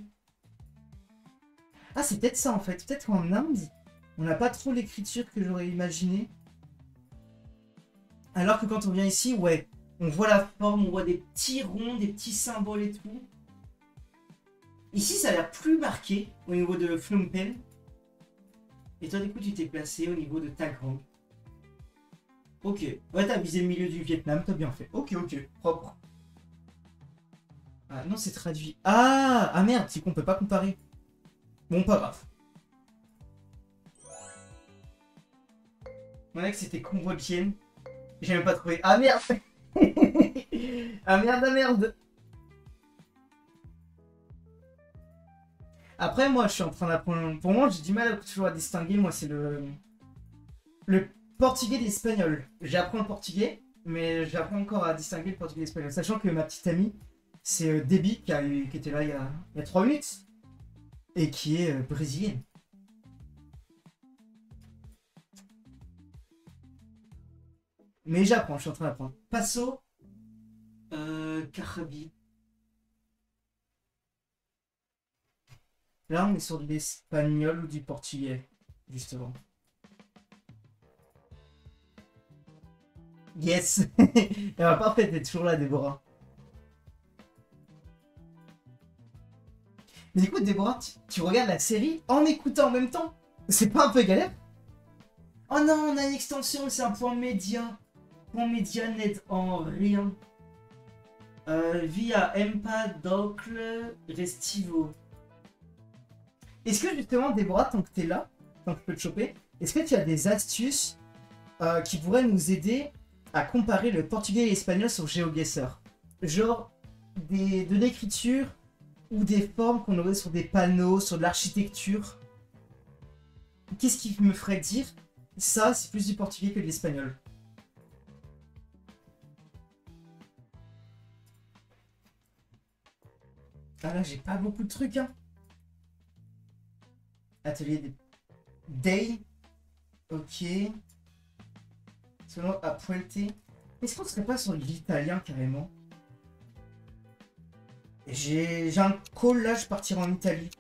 Ah, c'est peut-être ça en fait. Peut-être qu'en Inde, on n'a pas trop l'écriture que j'aurais imaginé. Alors que quand on vient ici, ouais, on voit la forme, on voit des petits ronds, des petits symboles et tout. Ici, ça a l'air plus marqué au niveau de Phnom Penh. Et toi, du coup, tu t'es placé au niveau de Tagro. Ok. Ouais, t'as visé le milieu du Vietnam, t'as bien fait. Ok, ok. Propre. Ah non, c'est traduit. Ah merde, c'est qu'on peut pas comparer. Bon, pas grave. Mon ex c'était cambodgienne. J'ai même pas trouvé. Ah merde. Ah merde, ah merde. Après, moi, je suis en train d'apprendre. Pour moi, j'ai du mal toujours à distinguer. Moi, c'est le portugais et l'espagnol. J'apprends le portugais, mais j'apprends encore à distinguer le portugais et l'espagnol. Sachant que ma petite amie, c'est Debbie qui était là il y a 3 minutes. Et qui est brésilienne. Mais j'apprends, je suis en train d'apprendre. Passo Carabi. Là, on est sur de l'espagnol ou du portugais, justement. Yes. Parfait, t'es toujours là, Déborah. Mais écoute, Déborah, tu regardes la série en écoutant en même temps. C'est pas un peu galère? Oh non, on a une extension, c'est un point média. Point média n'aide en rien. Via Empa.docle Restivo. Est-ce que justement, Déborah, tant que t'es là, tant que je peux te choper, est-ce que tu as des astuces qui pourraient nous aider à comparer le portugais et l'espagnol sur GeoGuessr? Genre de l'écriture ou des formes qu'on aurait sur des panneaux, sur de l'architecture. Qu'est-ce qui me ferait dire ça, c'est plus du portugais que de l'espagnol? Ah là, j'ai pas beaucoup de trucs, hein. Atelier des... Day. Ok. Selon à Puente. Est-ce qu'on serait pas sur l'italien, carrément? J'ai un call là, je partirai en Italie.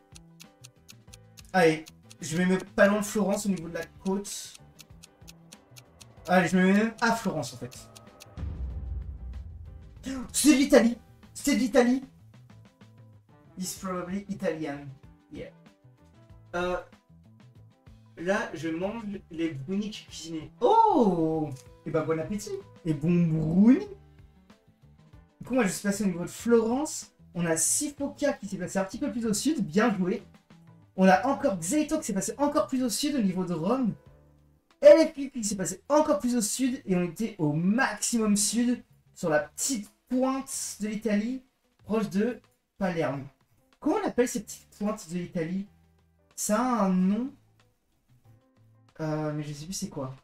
Allez, je vais me pas loin de Florence au niveau de la côte. Allez, je me mets même à Florence en fait. C'est de l'Italie. C'est de l'Italie. It's probably Italian. Yeah. là, je mange les brownies que j'ai cuisinés. Oh! Et bah, bon appétit! Et bon brownie! Du coup, moi, je suis passé au niveau de Florence. On a Sifoka qui s'est passé un petit peu plus au sud. Bien joué. On a encore Xeito qui s'est passé encore plus au sud au niveau de Rome. LFQ qui s'est passé encore plus au sud. Et on était au maximum sud sur la petite pointe de l'Italie, proche de Palerme. Comment on appelle ces petites pointes de l'Italie? Ça a un nom. Mais je sais plus c'est quoi.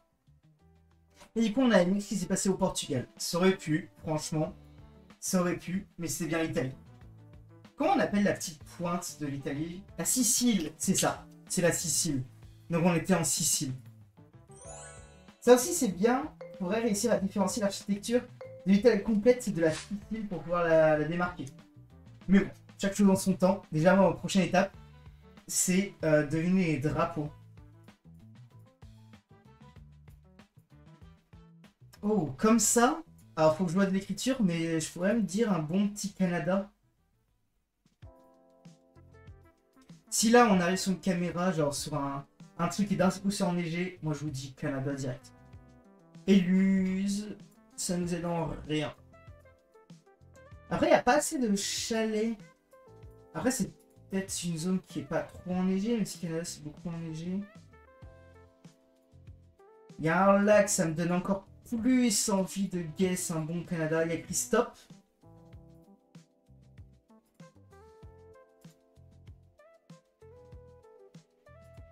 Et du coup, on a une qui s'est passé au Portugal. Ça aurait pu, franchement. Ça aurait pu, mais c'est bien l'Italie. Comment on appelle la petite pointe de l'Italie? La Sicile, c'est ça. C'est la Sicile. Donc on était en Sicile. Ça aussi, c'est bien. Il faudrait réussir à différencier l'architecture de l'Italie complète de la Sicile pour pouvoir la démarquer. Mais bon, chaque chose en son temps. Déjà, moi, ma prochaine étape, c'est deviner les drapeaux. Oh, comme ça. Alors, faut que je vois de l'écriture, mais je pourrais me dire un bon petit Canada. Si là, on arrive sur une caméra, genre sur un truc qui est d'un coup c'est enneigé, moi je vous dis Canada direct. Éluse, ça nous aide en rien. Après, il n'y a pas assez de chalets. Après, c'est peut-être une zone qui est pas trop enneigée, même si Canada c'est beaucoup enneigé. Il y a un lac, ça me donne encore plus envie de guess un bon Canada. Il y a Christophe.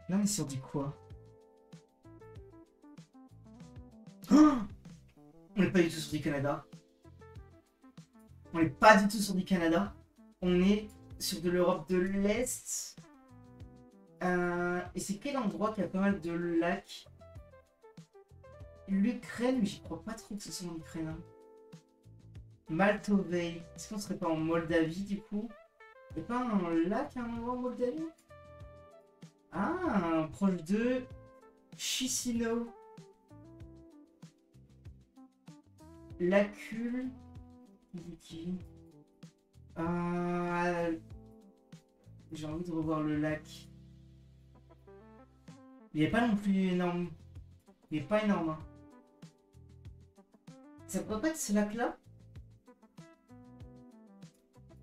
Là, on est sur du quoi? Oh, on n'est pas du tout sur du Canada. On n'est pas du tout sur du Canada. On est sur de l'Europe de l'Est. Et c'est quel endroit qui a pas mal de lacs? L'Ukraine, mais j'y crois pas trop que ce soit en Ukraine. Hein. Maltovei. Est-ce qu'on serait pas en Moldavie du coup? Il n'y a pas un lac à un endroit en Moldavie? Ah, proche de Chisinau. Lacule. J'ai envie de revoir le lac. Il n'est pas non plus énorme. Il n'est pas énorme. Hein. Ça pourrait pas être ce lac-là?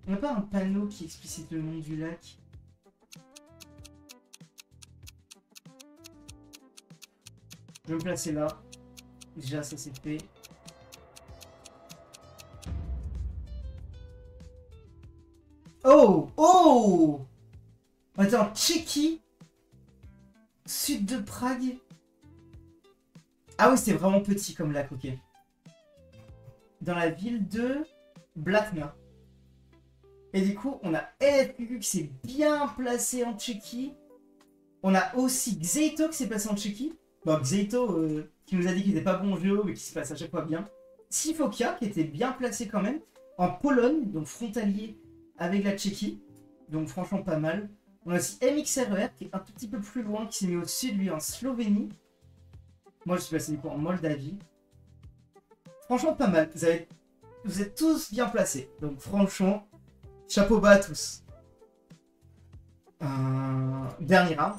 On n'a pas un panneau qui explicite le nom du lac? Je vais me placer là. Déjà, ça c'est fait. Oh! Oh! On était en Tchéquie. Sud de Prague. Ah oui, c'était vraiment petit comme lac, ok. Dans la ville de Blatna. Et du coup, on a LFQQ qui s'est bien placé en Tchéquie. On a aussi Xeito qui s'est placé en Tchéquie. Bon, Xeito qui nous a dit qu'il n'était pas bon au géo, mais qui se passe à chaque fois bien. Sifokia qui était bien placé quand même. En Pologne, donc frontalier avec la Tchéquie. Donc franchement pas mal. On a aussi MXRER qui est un tout petit peu plus loin, qui s'est mis au-dessus de lui en Slovénie. Moi je suis passé du coup en Moldavie. Franchement pas mal. Vous êtes tous bien placés. Donc franchement, chapeau bas à tous. Dernier round.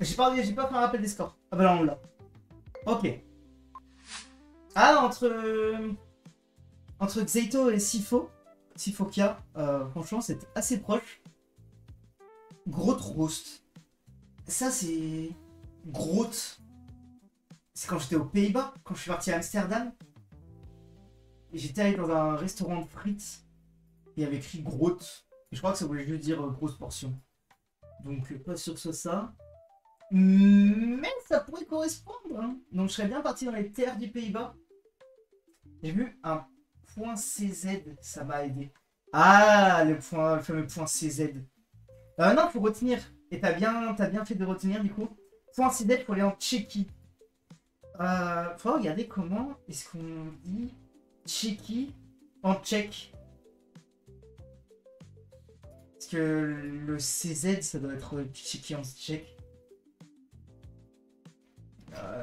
J'ai pas fait un rappel des scores. Ah bah là on l'a. Ok. Ah entre Xeito et Sifokia, franchement c'est assez proche. Groot Roast. Ça c'est... Groot. C'est quand j'étais aux Pays-Bas, quand je suis parti à Amsterdam. J'étais allé dans un restaurant de frites. Et il y avait écrit Groot. Et je crois que ça voulait juste dire grosse portion. Donc pas sûr que ce soit ça. Mais ça pourrait correspondre. Hein. Donc je serais bien parti dans les terres du Pays-Bas. J'ai vu un point CZ, ça m'a aidé. Ah, le fameux point CZ. Non, faut retenir. Et t'as bien fait de retenir du coup. Point CZ pour aller en Tchéquie. Faut regarder comment est-ce qu'on dit Tchéquie en tchèque. Parce que le CZ, ça doit être Tchéquie en tchèque.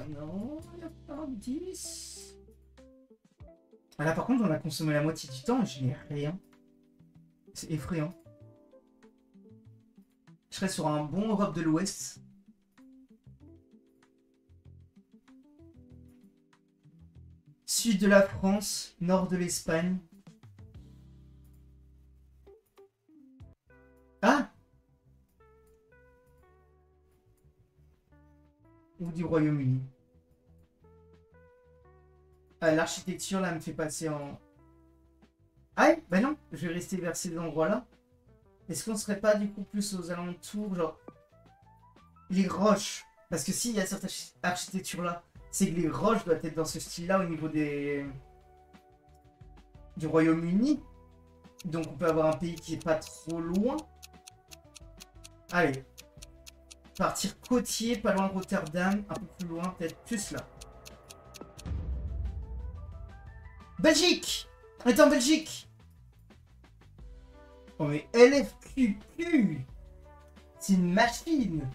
Non, il n'y a pas 10. Ah, là par contre, on a consommé la moitié du temps et je n'ai rien. C'est effrayant. Je serais sur un bon Europe de l'Ouest. Sud de la France, nord de l'Espagne. Ah! Ou du Royaume-Uni. Ah, l'architecture là me fait passer en... Ah ouais, bah non, je vais rester vers ces endroits-là. Est-ce qu'on serait pas du coup plus aux alentours, genre... Les roches. Parce que s'il y a cette architecture-là, c'est que les roches doivent être dans ce style-là au niveau des... du Royaume-Uni. Donc on peut avoir un pays qui est pas trop loin. Allez. Partir côtier, pas loin de Rotterdam, un peu plus loin, peut-être plus là. Belgique! On est en Belgique! Oh mais LFQQ! C'est une machine!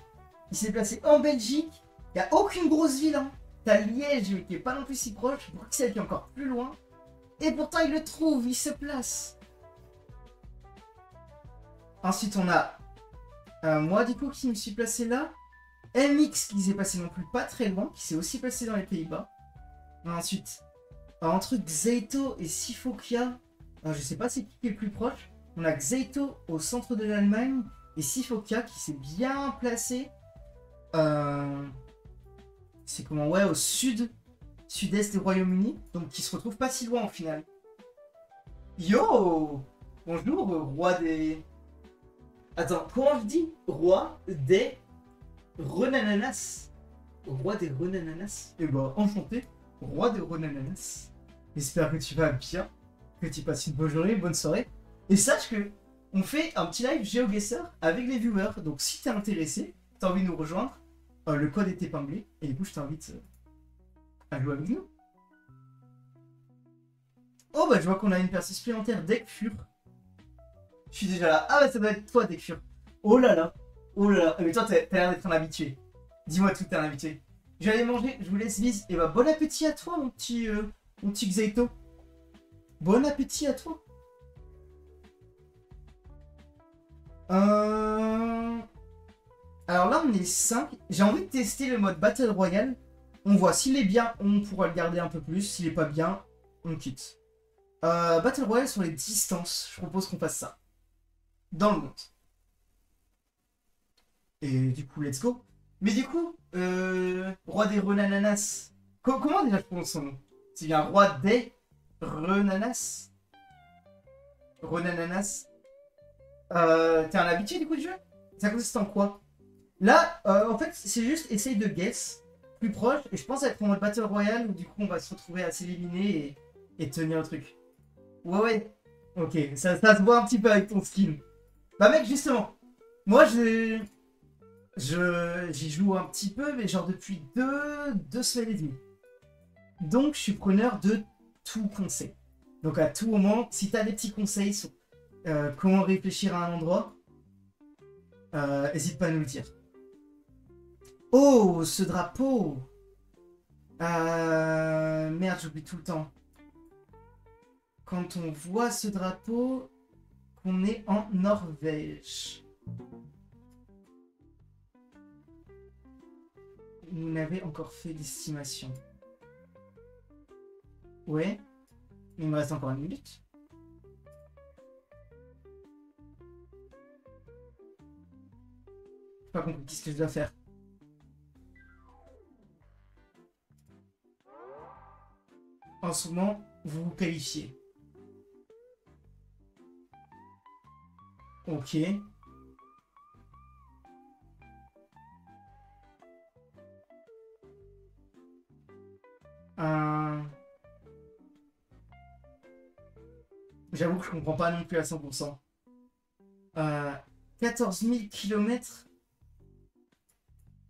Il s'est placé en Belgique. Il n'y a aucune grosse ville. Hein. T'as Liège qui est pas non plus si proche. Bruxelles qui est encore plus loin. Et pourtant il le trouve, il se place. Ensuite on a moi du coup qui me suis placé là. MX qui s'est passé non plus pas très loin. Qui s'est aussi placé dans les Pays-Bas. Ensuite entre Xeito et Sifokia. Je sais pas c'est qui est le plus proche. On a Xeito au centre de l'Allemagne. Et Sifokia qui s'est bien placé. C'est comment? Ouais, au sud-est du Royaume-Uni, donc qui se retrouve pas si loin au final. Yo! Bonjour, roi des... Attends, comment je dis? Roi des Renananas. Roi des Renananas. Eh ben, enchanté, roi des Renananas. J'espère que tu vas bien, que tu passes une bonne journée, une bonne soirée. Et sache que on fait un petit live GeoGuessr avec les viewers, donc si t'es intéressé, t'as envie de nous rejoindre, le code est épinglé, et du coup je t'invite à jouer avec nous. Oh bah je vois qu'on a une personne supplémentaire, Dekfur. Je suis déjà là. Ah bah ça doit être toi Dekfur. Oh là là. Oh là là. Mais toi t'as l'air d'être un habitué. Dis-moi tout, t'es un habitué. Je vais aller manger, je vous laisse vise. Et bah bon appétit à toi mon petit Xeito. Bon appétit à toi. Alors là, on est 5. J'ai envie de tester le mode Battle Royale. On voit s'il est bien, on pourra le garder un peu plus. S'il est pas bien, on quitte. Battle Royale sur les distances. Je propose qu'on fasse ça. Dans le monde. Et du coup, let's go. Mais du coup, roi des Renananas. Comment déjà je prononce son nom? C'est bien roi des Renananas. Renananas. T'es un habitué du coup du jeu? Ça consiste en quoi? Là, en fait, c'est juste essaye de guess plus proche. Et je pense être en mode Battle Royale où du coup on va se retrouver à s'éliminer et tenir le truc. Ouais, ouais. Ok, ça se voit un petit peu avec ton skin. Bah mec, justement, moi j'y joue un petit peu, mais genre depuis deux semaines et demie. Donc je suis preneur de tout conseil. Donc à tout moment, si t'as des petits conseils sur comment réfléchir à un endroit, n'hésite pas à nous le dire. Oh, ce drapeau! Merde, j'oublie tout le temps. Quand on voit ce drapeau, qu'on est en Norvège. Vous n'avez encore fait l'estimation. Ouais. Il me reste encore une minute. J'ai pas compris, qu'est-ce que je dois faire? En ce moment, vous vous qualifiez. Ok. J'avoue que je comprends pas non plus à 100%. 14 000 km.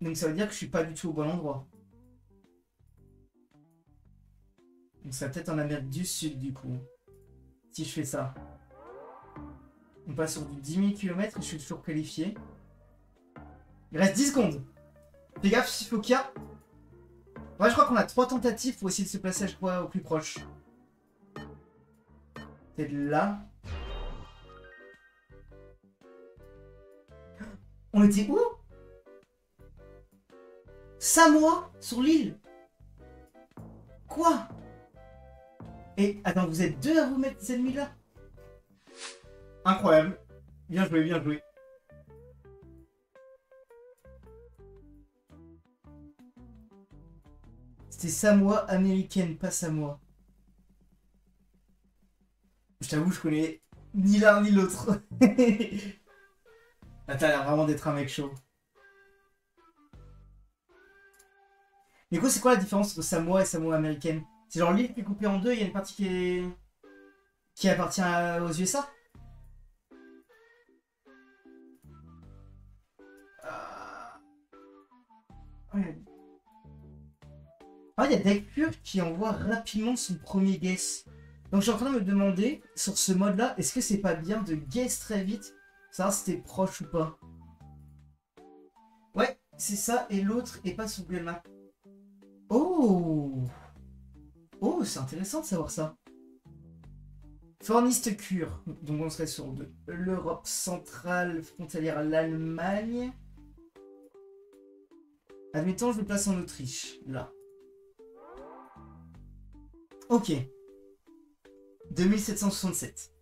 Donc ça veut dire que je suis pas du tout au bon endroit. Donc ça va peut-être en Amérique du Sud du coup. Si je fais ça. On passe sur du 10 000 km et je suis toujours qualifié. Il reste 10 secondes. Fais gaffe, Sifokia. Ouais, je crois qu'on a 3 tentatives pour essayer de se placer à chaque fois au plus proche. C'est là. On était où? Samoa sur l'île. Quoi? Et attends, vous êtes deux à vous mettre ces ennemis là? Incroyable. Bien joué, bien joué. C'était Samoa américaine, pas Samoa. Je t'avoue, je connais ni l'un ni l'autre. Ah, t'as l'air vraiment d'être un mec chaud. Mais quoi, c'est quoi la différence entre Samoa et Samoa américaine? C'est genre l'île qui est coupée en deux, il y a une partie qui appartient aux USA? Ouais. Ah, il y a Delpure qui envoie rapidement son premier guess. Donc je suis en train de me demander, sur ce mode-là, est-ce que c'est pas bien de guess très vite? Savoir si t'es proche ou pas. Ouais, c'est ça, et l'autre est pas sur Google Maps. Oh! Oh, c'est intéressant de savoir ça. Forniste cure. Donc on serait sur l'Europe centrale frontalière à l'Allemagne. Admettons, je me place en Autriche, là. Ok. 2767.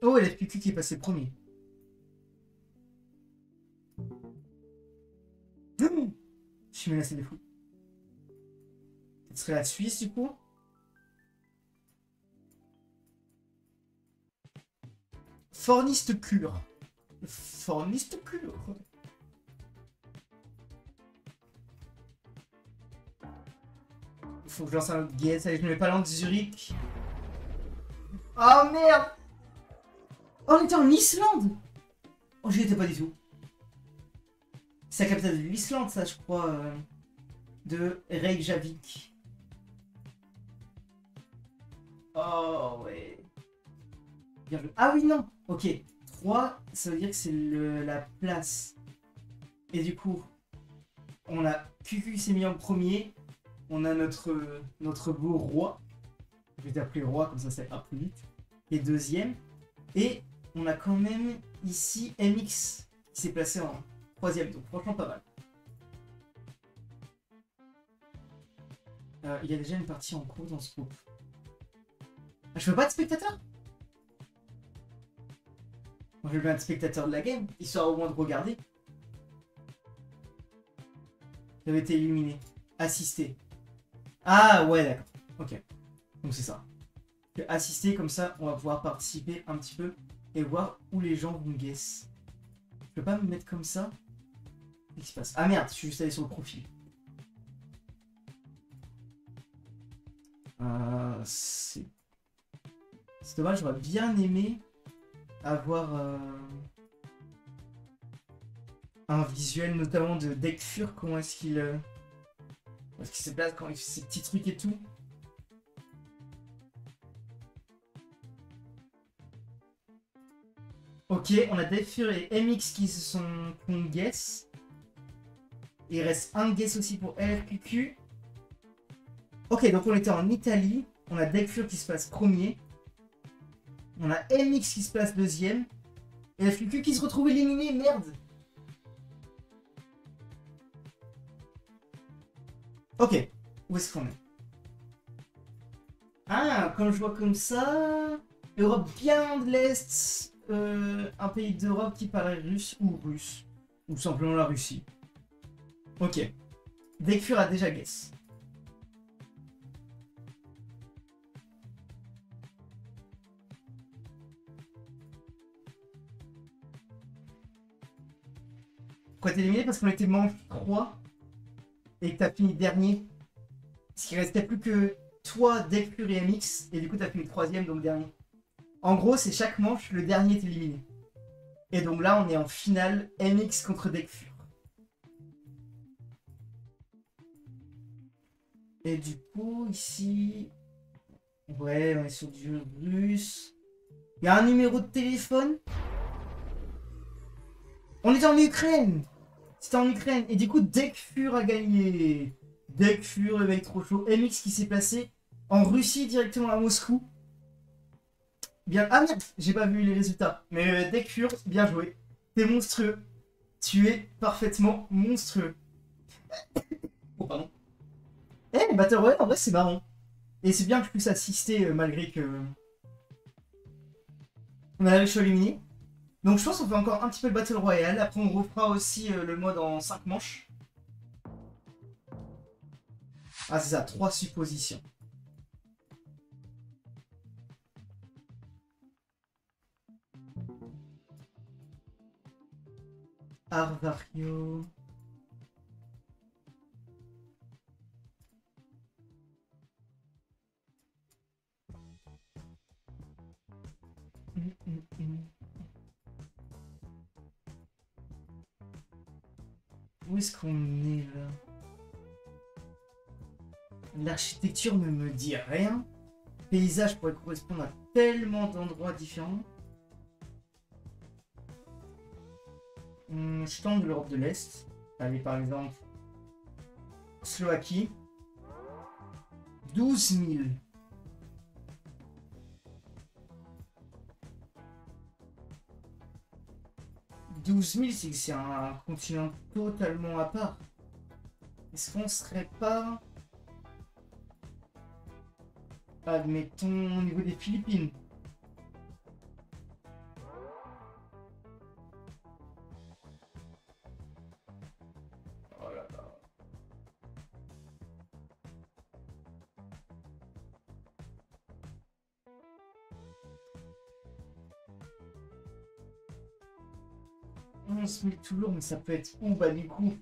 Oh, et l'FQQ qui est passé premier. Je suis menacé des fous. Ce serait la Suisse, du coup. Forniste cure. Forniste cure. Faut que je lance un autre guess. Allez, je me mets pas loin de Zurich. Oh merde! Oh, on était en Islande! Oh, j'y étais pas du tout. C'est la capitale de l'Islande, ça, je crois. De Reykjavik. Oh, ouais. Bien joué. Ah oui, non! Ok. 3, ça veut dire que c'est la place. Et du coup, on a QQ qui s'est mis en premier. On a notre beau roi. Je vais t'appeler roi, comme ça ira plus vite. Et deuxième. Et on a quand même ici MX qui s'est placé en troisième. Donc franchement pas mal. Il y a déjà une partie en cours dans ce groupe. Ah, je veux pas de spectateur? Moi je veux être spectateur de la game, histoire au moins de regarder. J'avais été éliminé. Assisté. Ah ouais, d'accord. Ok. Donc c'est ça. Assister, comme ça, on va pouvoir participer un petit peu et voir où les gens vont guess. Je peux pas me mettre comme ça. Qu'est-ce qui se passe? Ah merde, je suis juste allé sur le profil. C'est dommage, j'aurais bien aimé avoir un visuel notamment de Dekfur, comment est-ce qu'il se place quand il fait ses petits trucs et tout. Ok, on a Dekfur et MX qui se sont guess. Il reste un guess aussi pour LRQQ. Ok, donc on était en Italie. On a Dekfur qui se place premier. On a MX qui se place deuxième. Et LRQQ qui se retrouve éliminé, merde. Ok, où est-ce qu'on est? Ah, quand je vois comme ça... Europe bien de l'Est, un pays d'Europe qui paraît russe. Ou simplement la Russie. Ok. Dekfur a déjà guess. Pourquoi t'es éliminé? Parce qu'on était manche 3 et que t'as fini dernier. Parce qu'il restait plus que toi, Dekfur et MX, et du coup t'as fini troisième, donc dernier. En gros, c'est chaque manche, le dernier est éliminé. Et donc là, on est en finale MX contre Dekfur. Et du coup, ici... Ouais, on est sur du russe. Il y a un numéro de téléphone. On était en Ukraine. C'était en Ukraine. Et du coup, Dekfur a gagné. Dekfur, le mec trop chaud. MX qui s'est placé en Russie directement à Moscou. Bien. Ah merde, j'ai pas vu les résultats. Mais Dekfur, bien joué. T'es monstrueux. Tu es parfaitement monstrueux. Oh, pardon. Eh, les Battle Royale, en vrai, c'est marrant. Et c'est bien que je puisse assister malgré que. On a réussi à éliminer. Donc je pense qu'on fait encore un petit peu le Battle Royale. Après, on refera aussi le mode en 5 manches. Ah, c'est ça, 3 suppositions. Arvario. Où est-ce qu'on est là? L'architecture ne me dit rien. Paysage pourrait correspondre à tellement d'endroits différents. Je tente de l'Europe de l'Est. Allez, par exemple, Slovaquie. 12 000. 12 000, c'est que c'est un continent totalement à part. Est-ce qu'on serait pas, admettons, au niveau des Philippines? Oh là là. On se met toujours, mais ça peut être où? Bah du coup,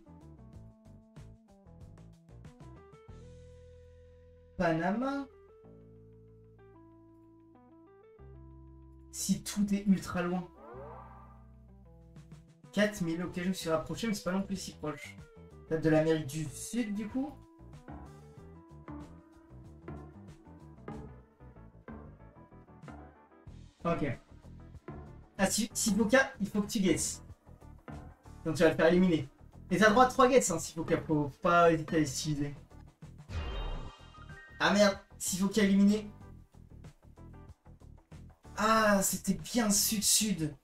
Panama. Si tout est ultra loin. 4000, ok, je me suis rapproché, mais c'est pas non plus si proche. Peut-être de l'Amérique du Sud, du coup. Ok. Ah, si Boca, il faut que tu guesses. Donc tu vas le faire éliminer. Et t'as droit à 3 guesses, hein, si Boca, faut pas hésiter à les utiliser. Ah merde, si Boca éliminé. Ah, c'était bien sud-sud.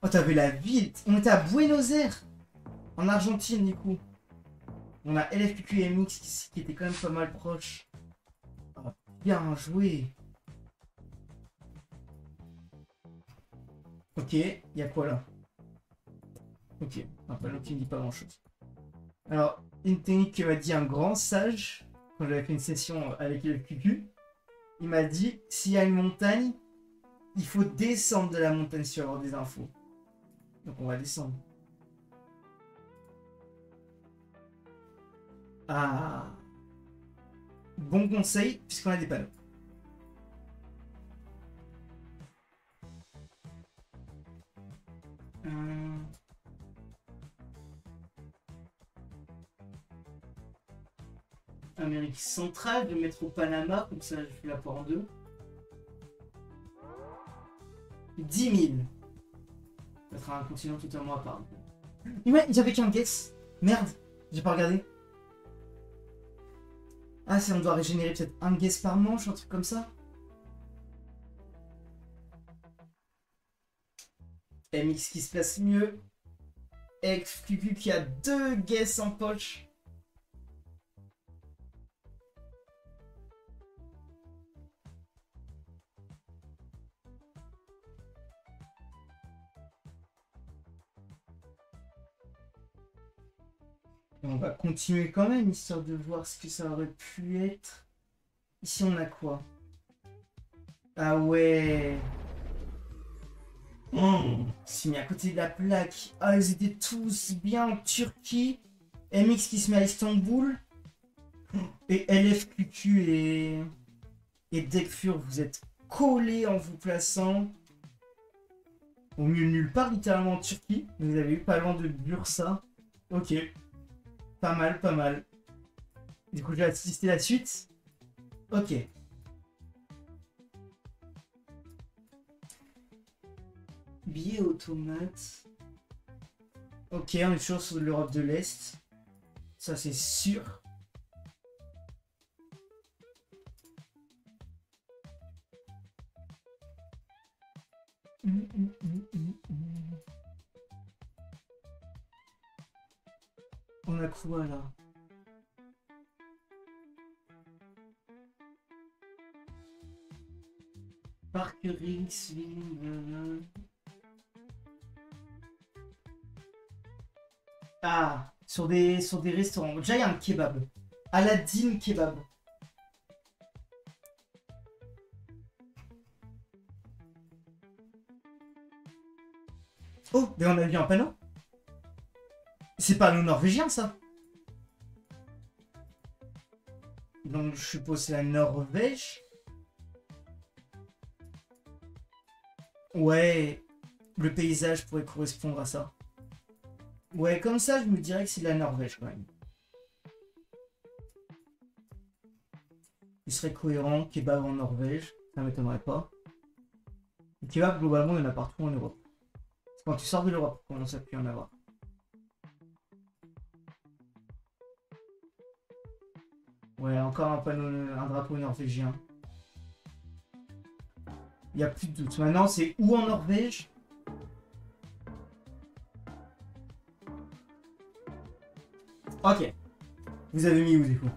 Oh, t'avais la ville. On était à Buenos Aires, en Argentine, du coup. On a LFQQ et MX qui étaient quand même pas mal proches. Oh, bien joué. Ok, il y a quoi là? Ok, un panneau qui ne dit pas grand chose. Alors, une technique que m'a dit un grand sage, quand j'avais fait une session avec LFQQ, il m'a dit, s'il y a une montagne, il faut descendre de la montagne si tu veux avoir des infos. Donc on va descendre. Ah, bon conseil, puisqu'on a des panneaux. Amérique centrale, de mettre au Panama, comme ça je fais la part en deux. 10 000. Ça sera un continent totalement à part. Ouais, j'avais qu'un guess. Merde, j'ai pas regardé. Ah, si on doit régénérer peut-être un guess par manche, un truc comme ça. MX qui se place mieux. XQQ qui a 2 guesses en poche. Et on va continuer quand même, histoire de voir ce que ça aurait pu être. Ici, on a quoi? Ah ouais. C'est mis à côté de la plaque. Ah, ils étaient tous bien en Turquie. MX qui se met à Istanbul. Et LFQQ et Dekfur, vous êtes collés en vous plaçant au milieu de nulle part, littéralement en Turquie. Vous avez eu pas loin de Bursa. Ok. Pas mal, pas mal. Du coup, je vais assister la suite. Ok. Billet automate. Ok, on est toujours sur l'Europe de l'Est. Ça, c'est sûr. On a quoi là? Park Ringsville. Ah, sur des restaurants. Déjà, il y a un kebab. Aladdin Kebab. Oh, mais on a vu un panneau. C'est pas le norvégien, ça. Donc, je suppose c'est la Norvège. Ouais, le paysage pourrait correspondre à ça. Ouais, comme ça, je me dirais que c'est la Norvège, quand même. Il serait cohérent, kebab en Norvège, ça m'étonnerait pas. Le kebab, globalement, il y en a partout en Europe. C'est quand tu sors de l'Europe qu'on commence à plus en avoir. Ouais, encore un panneau, un drapeau norvégien. Il n'y a plus de doute. Maintenant, c'est où en Norvège? Ok. Vous avez mis où, du coup?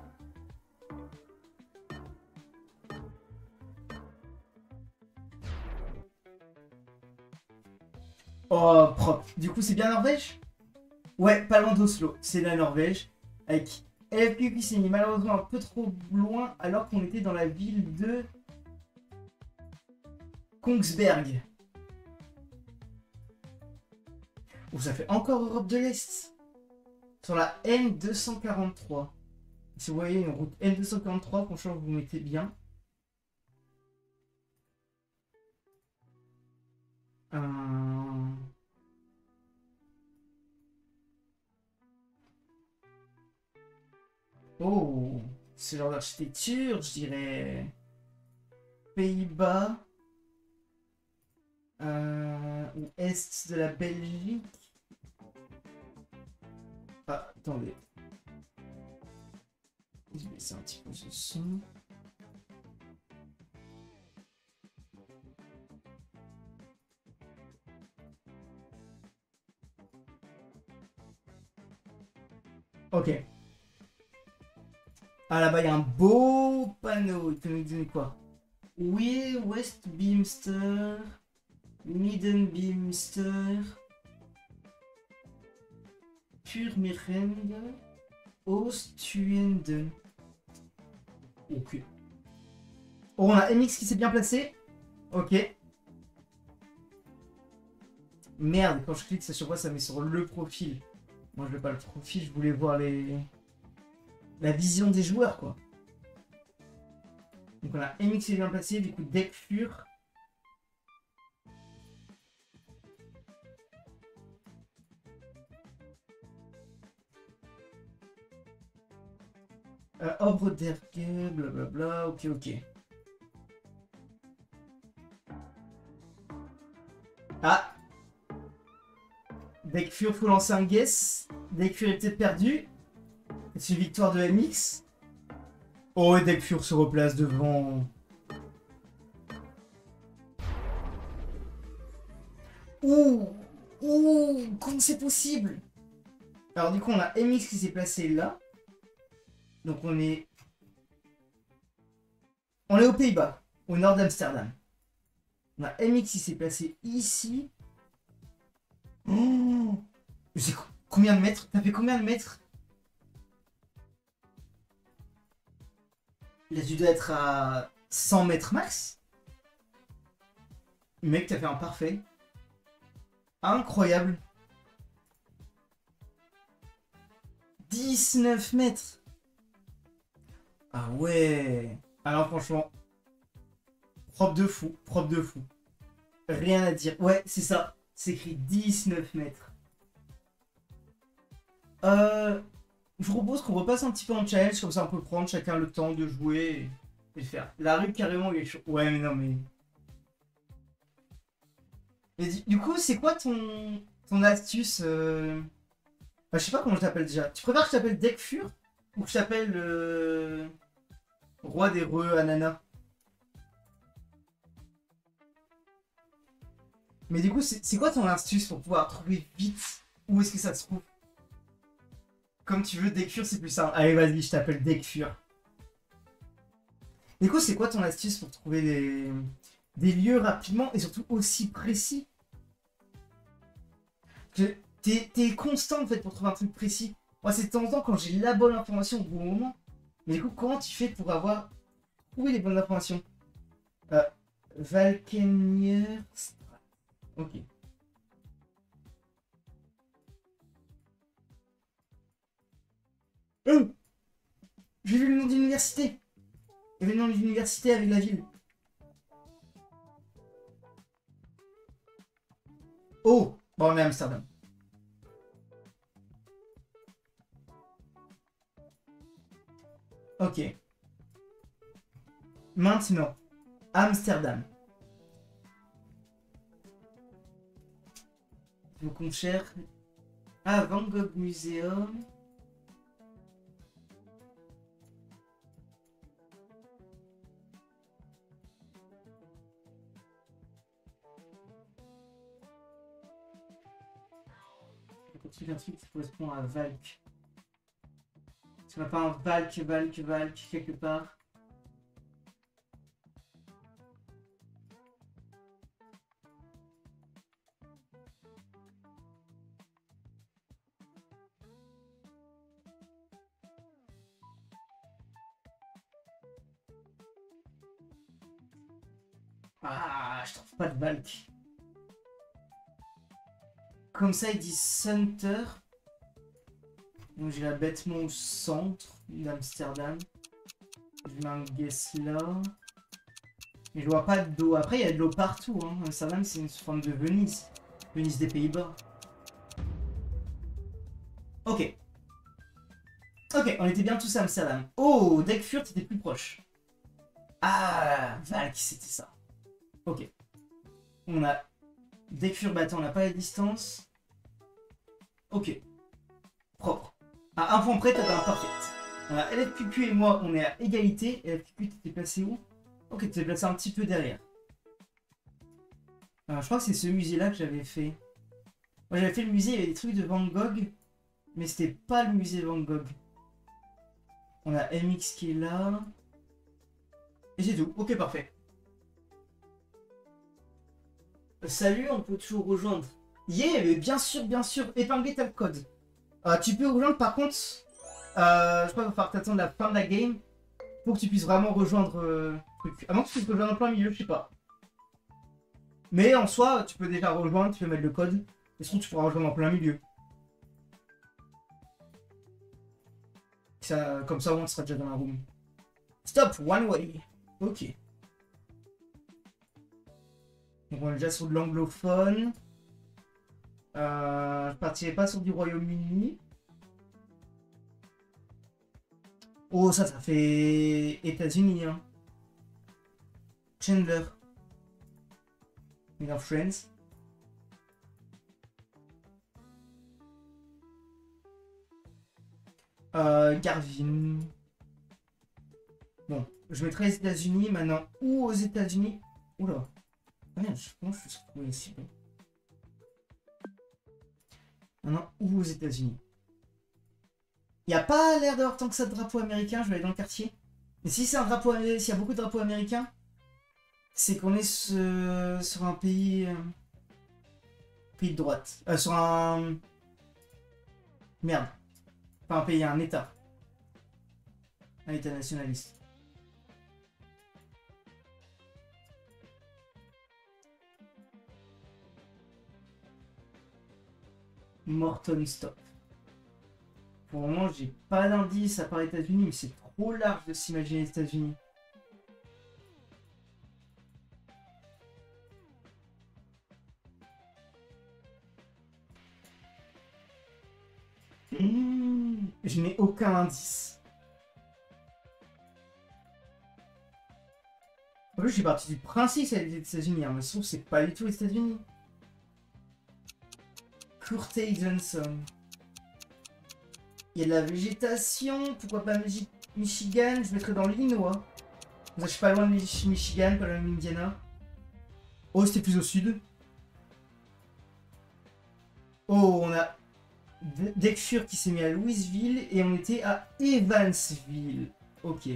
Oh, propre. Du coup, c'est bien Norvège? Ouais, pas loin d'Oslo. C'est la Norvège. Avec LFP qui s'est mis malheureusement un peu trop loin alors qu'on était dans la ville de Kongsberg. Oh, ça fait encore Europe de l'Est. Sur la N243. Si vous voyez une route N243, franchement, vous mettez bien. Oh, ce genre d'architecture, je dirais Pays-Bas ou Est de la Belgique. Ah, attendez. Je vais baisser un petit peu ce son. Ok. Ah là-bas, il y a un beau panneau. Il peut nous donner quoi? Oui, West Beamster, Midden Beamster, Purmerend, Oostende. Ok. Oh, on a MX qui s'est bien placé. Ok. Merde, quand je clique, ça sur quoi ça met sur le profil. Moi, je veux pas le profil, je voulais voir la vision des joueurs, quoi. Donc on a MX qui est bien placé, du coup Deck Fur. Obre Derke, blablabla, ok, ok. Ah, Deck Fur, faut lancer un guess. Deck Fur est peut-être perdu. C'est une victoire de MX. Oh, et Deck Fur se replace devant. Ouh, ouh, comment c'est possible? Alors du coup, on a MX qui s'est placé là. Donc on est aux Pays-Bas, au nord d'Amsterdam. On a MX qui s'est placé ici. Oh, c'est combien de mètres? T'as fait combien de mètres? Là, tu dois être à 100 mètres max. Mec, t'as fait un parfait. Incroyable. 19 mètres. Ah ouais. Alors franchement, propre de fou, propre de fou. Rien à dire. Ouais, c'est ça. C'est écrit 19 mètres. Je vous propose qu'on repasse un petit peu en challenge, comme ça on peut prendre chacun le temps de jouer et le faire. La rue carrément il est chaud. Ouais mais non mais... Mais du coup c'est quoi ton astuce Enfin, je sais pas comment je t'appelle déjà. Tu préfères que je t'appelle Deck Fur ou que je t'appelle Roi des Reux Ananas? Mais du coup c'est quoi ton astuce pour pouvoir trouver vite où est-ce que ça se trouve? Comme tu veux, Dekfur, c'est plus simple. Allez, vas-y, je t'appelle Dekfur. Du coup, c'est quoi ton astuce pour trouver des lieux rapidement et surtout aussi précis? T'es constant en fait pour trouver un truc précis. Moi, c'est de temps en temps quand j'ai la bonne information au bon moment. Mais du coup, comment tu fais pour avoir trouvé les bonnes informations? Valkenier. Ok. J'ai vu le nom d'université. Il y avait le nom d'université avec la ville. Oh, bon, on est à Amsterdam. Ok. Maintenant, Amsterdam. Donc on cherche... Ah, Van Gogh Museum. On continue un truc qui correspond à Valk. Tu n'as pas un Valk quelque part? Ah, je trouve pas de Valk. Comme ça, ils disent Center. Donc j'irai bêtement au centre d'Amsterdam. Je mets un guess là. Mais je vois pas d'eau. Après, il y a de l'eau partout. Hein. Amsterdam, c'est une forme de Venise. Venise des Pays-Bas. Ok. Ok, on était bien tous à Amsterdam. Oh, Dekfurt était plus proche. Ah, Valk, c'était ça. Ok. On a Dekfurt, bah attends, on n'a pas la distance. Ok. Propre. À un point près, t'as un parfait. On a LFQQ et moi, on est à égalité. LFQQ, t'étais placé où? Ok, t'étais placé un petit peu derrière. Alors, je crois que c'est ce musée-là que j'avais fait. Moi, j'avais fait le musée, il y avait des trucs de Van Gogh. Mais c'était pas le musée Van Gogh. On a MX qui est là. Et c'est tout. Ok, parfait. Salut, on peut toujours rejoindre. Yeah, mais bien sûr. Épingler ta code. Tu peux rejoindre, par contre... je crois qu'il va falloir t'attendre la fin de la game pour que tu puisses vraiment rejoindre le truc. À moins que tu puisses rejoindre en plein milieu, je sais pas. Mais en soi, tu peux déjà rejoindre, tu peux mettre le code. Et sinon, tu pourras rejoindre en plein milieu. Ça, comme ça, on sera déjà dans la room. Stop, one way. Ok. Donc on est déjà sur de l'anglophone. Je partirai pas sur du Royaume-Uni. Oh, ça fait États-Unis, hein. Chandler. We are friends. Garvin. Bon, je mettrai les États-Unis maintenant. Ou aux États-Unis. Oula. Ah merde, comment je suis retrouvé ici? Maintenant, ou aux États-Unis. Il n'y a pas l'air d'avoir tant que ça de drapeau américain. Je vais aller dans le quartier. Mais si c'est un drapeau, s'il y a beaucoup de drapeaux américains, c'est qu'on est sur un pays. Pays de droite. Sur un. Merde. Pas un pays, un État. Un État nationaliste. Morton Stop. Pour le moment, j'ai pas d'indice à part les États-Unis, mais c'est trop large de s'imaginer les États-Unis. Je n'ai aucun indice. En plus, je suis parti du principe que c'est les États-Unis, hein, mais je trouve que c'est pas du tout les États-Unis. Courtney Johnson. Il y a de la végétation, pourquoi pas Michigan? Je mettrais dans l'Illinois. Je suis pas loin de Michigan, pas loin de l'Indiana. Oh, c'était plus au sud. Oh, on a Dekfur qui s'est mis à Louisville et on était à Evansville. Ok.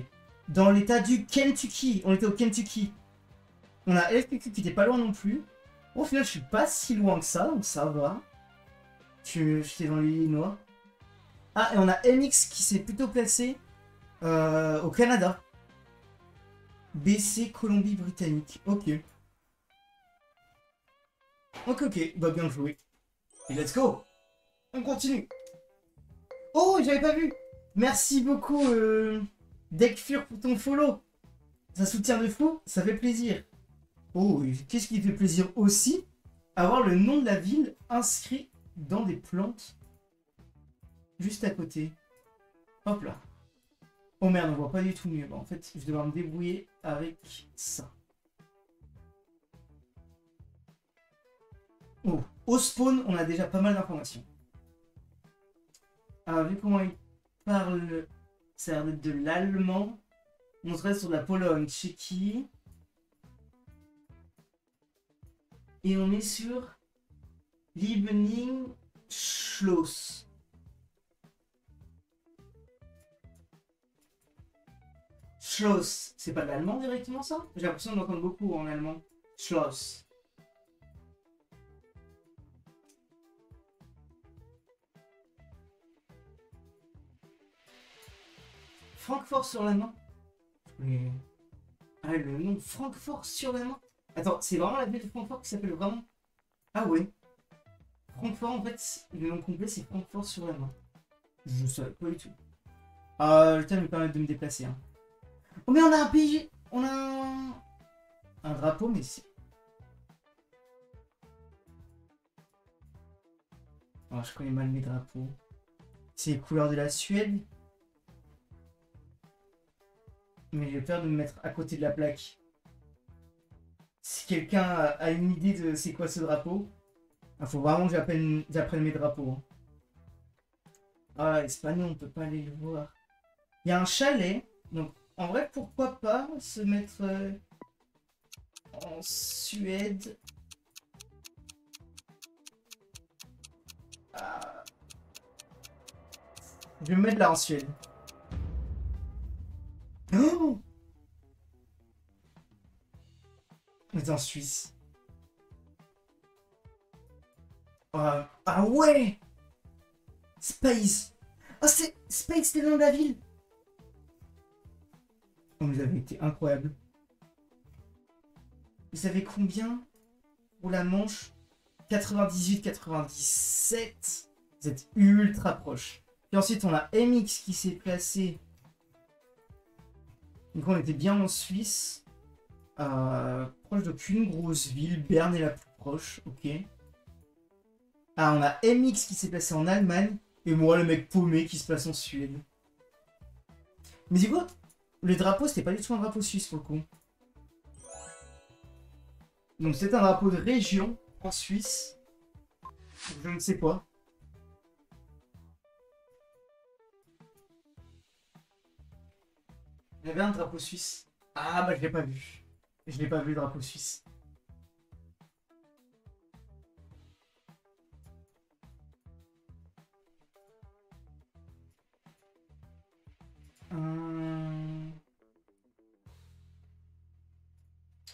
Dans l'état du Kentucky. On était au Kentucky. On a LFPQ qui était pas loin non plus. Au final, je suis pas si loin que ça, donc ça va. J'étais dans l'Illinois. Ah, et on a MX qui s'est plutôt placé au Canada. BC Colombie-Britannique. Ok. Ok. Bah, bien joué. Et let's go. On continue. Oh, j'avais pas vu. Merci beaucoup, Dekfur, pour ton follow. Ça soutient de fou, ça fait plaisir. Oh, qu'est-ce qui fait plaisir aussi? Avoir le nom de la ville inscrit dans des plantes juste à côté. Hop là. Oh merde, on voit pas du tout mieux. Bon, en fait, je vais devoir me débrouiller avec ça. Oh, au spawn, on a déjà pas mal d'informations. Alors, vu comment il parle, ça a l'air d'être de l'allemand. On serait sur la Pologne, Tchéquie. Et on est sur Liebening Schloss. Schloss, c'est pas de l'allemand directement ça? J'ai l'impression d'entendre beaucoup en allemand. Schloss. Francfort-sur-la-Main. Mais... Ah, le nom Francfort-sur-la-Main. Attends, c'est vraiment la ville de Francfort qui s'appelle vraiment... Ah ouais. Francfort, en fait, le nom complet, c'est Francfort-sur-la-Main. Je savais pas du tout. Le thème me permet de me déplacer. Hein. Oh, mais on a un pays... On a un drapeau, mais c'est... Oh, je connais mal mes drapeaux. C'est les couleurs de la Suède. Mais j'ai peur de me mettre à côté de la plaque. Si quelqu'un a une idée de c'est quoi ce drapeau, il faut vraiment que j'apprenne mes drapeaux. Hein. Ah, espagnol, on peut pas aller le voir. Il y a un chalet, donc en vrai, pourquoi pas se mettre en Suède. Ah. Je vais me mettre là en Suède. Oh, on est en Suisse. Ah ouais! Space! Ah, c'est Space, c'est le nom de la ville! Oh, vous avez été incroyable. Vous savez combien pour la manche? 98-97. Vous êtes ultra proche. Puis ensuite, on a MX qui s'est placé. Donc, on était bien en Suisse. Proche d'aucune grosse ville. Berne est la plus proche. Ok. Ah, on a MX qui s'est placé en Allemagne. Et moi, le mec paumé qui se place en Suède. Mais du coup, le drapeau, c'était pas du tout un drapeau suisse pour le coup. Donc, c'est un drapeau de région en Suisse. Je ne sais pas. Il y avait un drapeau suisse. Ah, bah, je l'ai pas vu. Je l'ai pas vu, le drapeau suisse.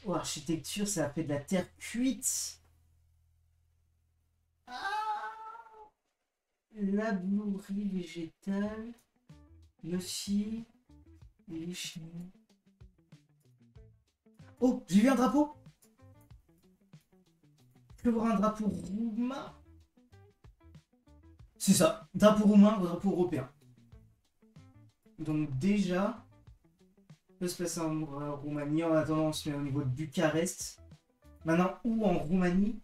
Oh, architecture, ça a fait de la terre cuite. Ah, labourerie végétale. Yoshi. Yoshi. Oh, j'ai vu un drapeau. Je peux voir un drapeau roumain. C'est ça, drapeau roumain ou drapeau européen. Donc déjà, on peut se placer en Roumanie. En attendant, on se met au niveau de Bucarest. Maintenant, où en Roumanie?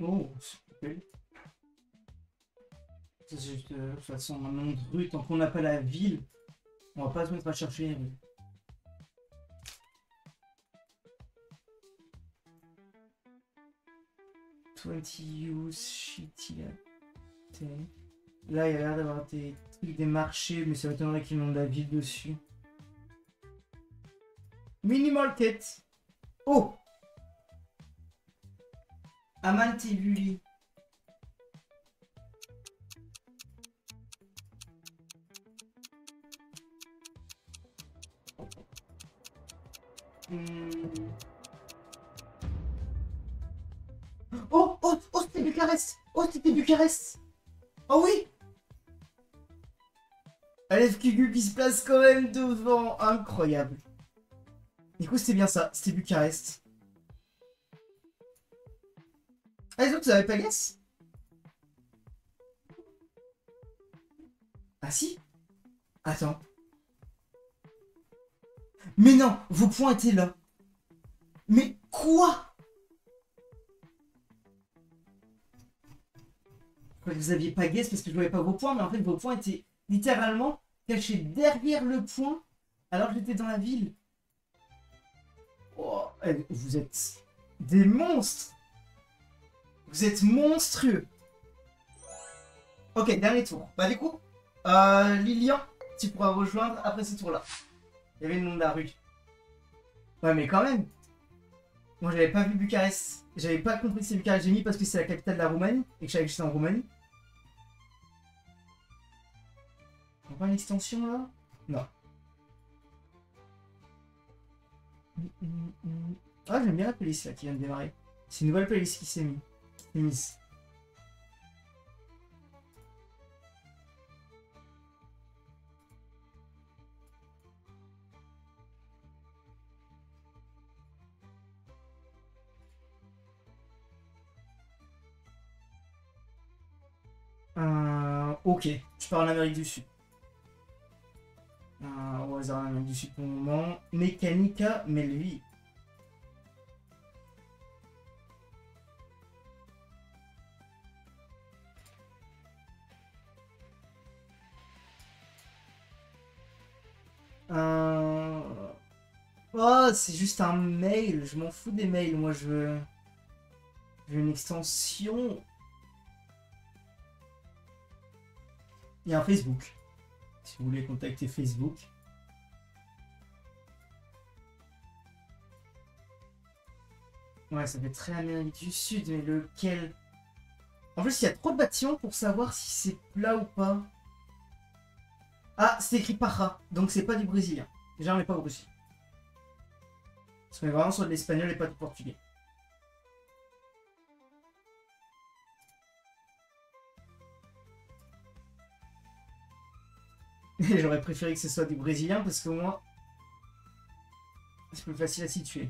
Oh, super. C'est juste de toute façon un nom de rue. Tant qu'on n'a pas la ville, on va pas se mettre à chercher les rues. 20 use, shitty. Là, il y a l'air d'avoir des trucs, des marchés, mais ça m'étonnerait qu'ils n'ont de la ville dessus. Mini market. Oh! Amantevuli. Oh, oh, oh, c'était Bucarest! Oh, c'était Bucarest! Oh oui! LFQQ qui se place quand même devant. Incroyable. Du coup, c'était bien ça. C'était Bucarest. Ah, les autres, vous avez pas guess? Ah si? Attends. Mais non, vos points étaient là. Mais quoi? Vous aviez pas guess parce que je voyais pas vos points, mais en fait vos points étaient littéralement cachés derrière le point alors que j'étais dans la ville. Oh, vous êtes des monstres. Vous êtes monstrueux. Ok, dernier tour. Bah du coup, Lilian, tu pourras rejoindre après ce tour-là. Il y avait le nom de la rue. Ouais, mais quand même. Moi, j'avais pas vu Bucarest. J'avais pas compris que c'est Bucarest. J'ai mis parce que c'est la capitale de la Roumanie et que je savais que j'étais en Roumanie. On pas une extension là? Non. Ah, j'aime bien la playlist là qui vient de démarrer. C'est une nouvelle playlist qui s'est mise. Ok, je pars en Amérique du Sud. Au hasard en Amérique du Sud pour le moment. Mécanica Melvi. Oh, c'est juste un mail. Je m'en fous des mails. Moi, je veux une extension. Il y a un Facebook. Si vous voulez contacter Facebook. Ouais, ça fait très Amérique du Sud, mais lequel? En plus, il y a trop de bâtiments pour savoir si c'est plat ou pas. Ah, c'est écrit Parra, donc c'est pas du brésilien. Déjà, on n'est pas au Brésil. Parce qu'on est vraiment sur de l'espagnol et pas du portugais. J'aurais préféré que ce soit du brésilien parce qu'au moins c'est plus facile à situer.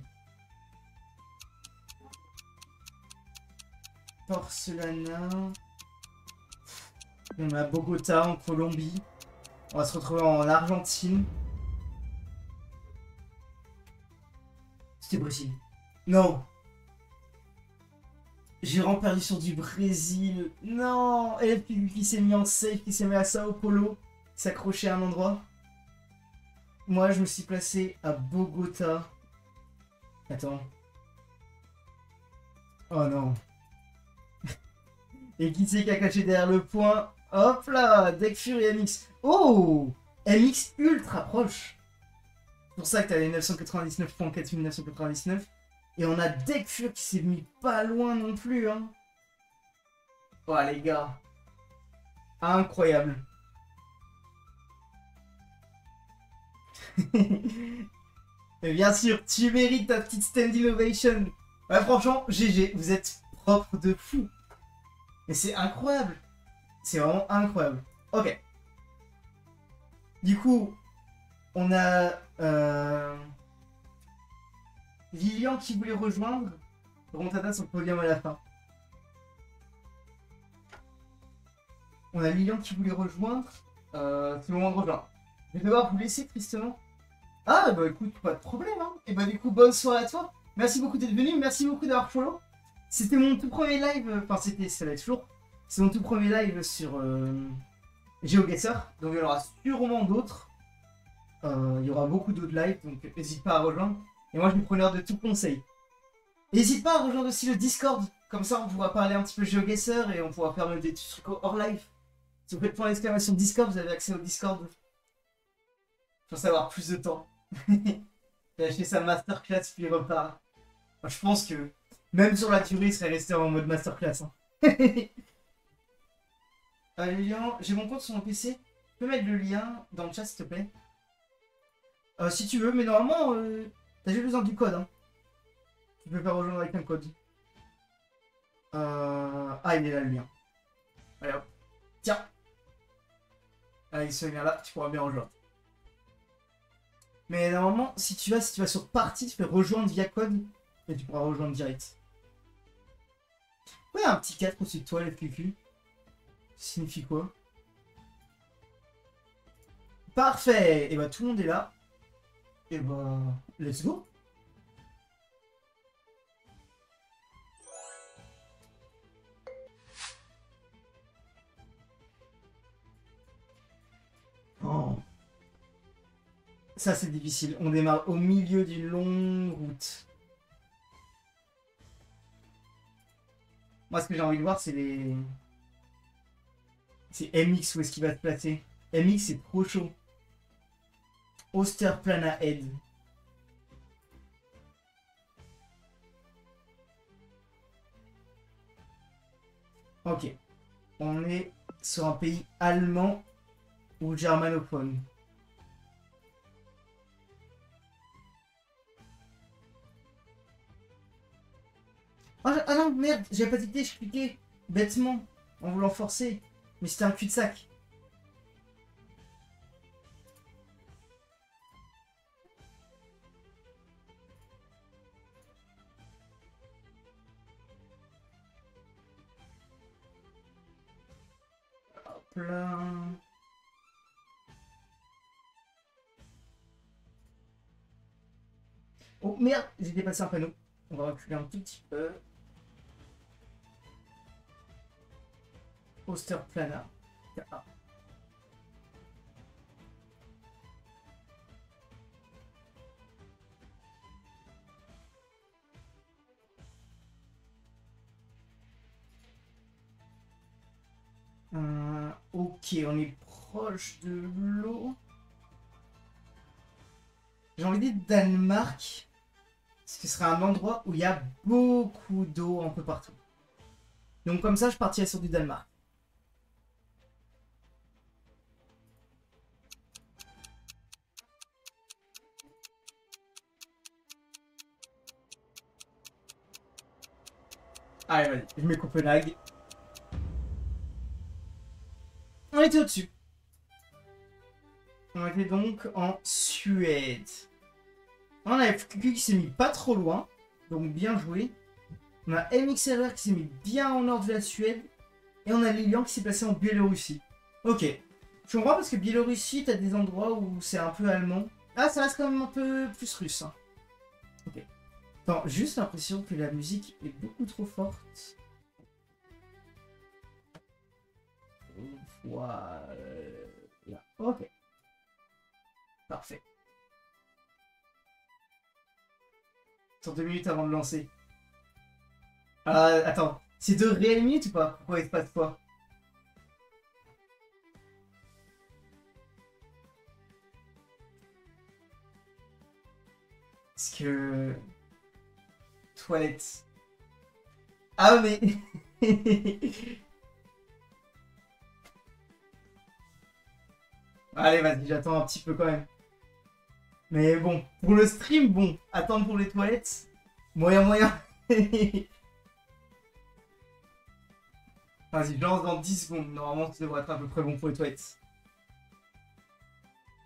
Porcelana. On a Bogota en Colombie. On va se retrouver en Argentine. C'était Brésil. Non. J'ai vraiment perdu sur du Brésil. Non. Et puis qui s'est mis en safe, qui s'est mis à Sao Paulo. S'accrocher à un endroit. Moi, je me suis placé à Bogota. Attends. Oh non. Et qui c'est qui a caché derrière le point? Hop là, Deck Fury MX. Oh, MX ultra proche. C'est pour ça que t'as les 999.4999. Et on a Deck Fury qui s'est mis pas loin non plus. Hein. Oh les gars. Incroyable. Mais bien sûr, tu mérites ta petite stand innovation. Ouais, franchement, GG, vous êtes propre de fou. Mais c'est incroyable. C'est vraiment incroyable. Ok. Du coup, on a Lilian qui voulait rejoindre. Remontada sur le podium à la fin. On a Lilian qui voulait rejoindre. C'est le moment de rejoindre. Je vais devoir vous laisser tristement. Ah bah écoute, pas de problème hein. Et bah du coup, bonne soirée à toi. Merci beaucoup d'être venu, merci beaucoup d'avoir follow. C'était mon tout premier live, enfin ça va être toujours. C'est mon tout premier live sur GeoGuessr. Donc il y en aura sûrement d'autres. Il y aura beaucoup d'autres lives, donc n'hésite pas à rejoindre. Et moi je suis preneur de tout conseil. N'hésite pas à rejoindre aussi le Discord. Comme ça, on pourra parler un petit peu GeoGuessr et on pourra faire des petits trucs hors live. Si vous faites point d'exclamation Discord, vous avez accès au Discord. Pour savoir plus de temps. Il a acheté sa masterclass puis il repart. Moi, je pense que même sur la durée, il serait resté en mode masterclass. Hein. Lilian, j'ai mon compte sur mon PC. Tu peux mettre le lien dans le chat s'il te plaît. Si tu veux, mais normalement, t'as juste besoin du code. Hein. Tu peux faire rejoindre avec un code. Ah, il est là le lien. Allez hop. Tiens. Avec ce lien là, tu pourras bien rejoindre. Mais normalement, si tu vas sur partie, tu fais rejoindre via code et tu pourras rejoindre direct. Ouais, un petit 4 au-dessus de toi, le QQ. Ça signifie quoi? Parfait! Et bah tout le monde est là. Et bah, let's go! Oh. Ça c'est difficile. On démarre au milieu d'une longue route. Moi ce que j'ai envie de voir c'est les... C'est MX où est-ce qu'il va se placer. MX c'est trop chaud. Osterplana Head. Ok. On est sur un pays allemand ou germanophone. Ah non, merde, j'avais pas dicté, je cliquais bêtement en voulant forcer. Mais c'était un cul-de-sac. Hop là. Oh merde, j'ai dépassé un panneau. On va reculer un tout petit peu. Osterplana. Ah. Ok, on est proche de l'eau. J'ai envie de dire Danemark. Parce que ce serait un endroit où il y a beaucoup d'eau un peu partout. Donc comme ça, je partirais sur du Danemark. Allez, vas-y, je mets Copenhague. On était au-dessus. On était donc en Suède. On a FQQ qui s'est mis pas trop loin. Donc bien joué. On a MXRR qui s'est mis bien au nord de la Suède. Et on a Lilian qui s'est placé en Biélorussie. Ok. Je comprends parce que Biélorussie, t'as des endroits où c'est un peu allemand. Ah, ça reste quand même un peu plus russe. Hein. Ok. Attends, juste l'impression que la musique est beaucoup trop forte. Voilà. Ok. Parfait. Sur 2 minutes avant de lancer. Attends. C'est 2 réelles minutes ou pas? Pourquoi il se passe quoi? Parce que... Toilette. Ah mais... Allez, vas-y, j'attends un petit peu quand même. Mais bon, pour le stream, bon, attendre pour les toilettes, moyen. Vas-y, je lance dans 10 secondes. Normalement, ça devrait être à peu près bon pour les toilettes.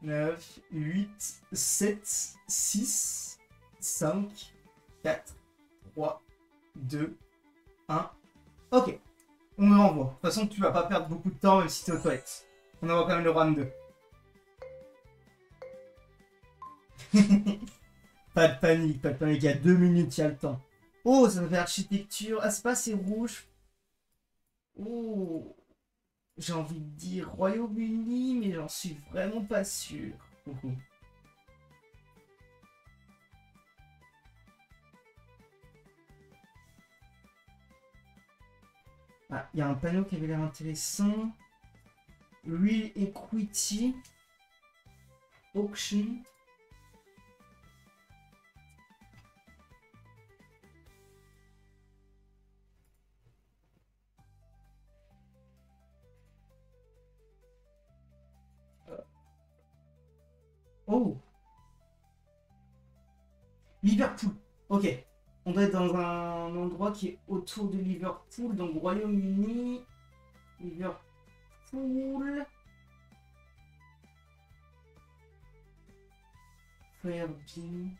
9, 8, 7, 6, 5, 4, 3, 2, 1. Ok, on me renvoie. De toute façon, tu vas pas perdre beaucoup de temps même si t'es aux toilettes. On envoie quand même le round 2. Pas de panique, il y a 2 minutes, il y a le temps. Oh, ça me fait architecture. Ah, c'est pas assez rouge. Oh, j'ai envie de dire Royaume-Uni, mais j'en suis vraiment pas sûr. Ah, il y a un panneau qui avait l'air intéressant. Real Equity. Auction. Oh. Liverpool. Ok. On doit être dans un endroit qui est autour de Liverpool, donc Royaume-Uni. Liverpool. Fairview.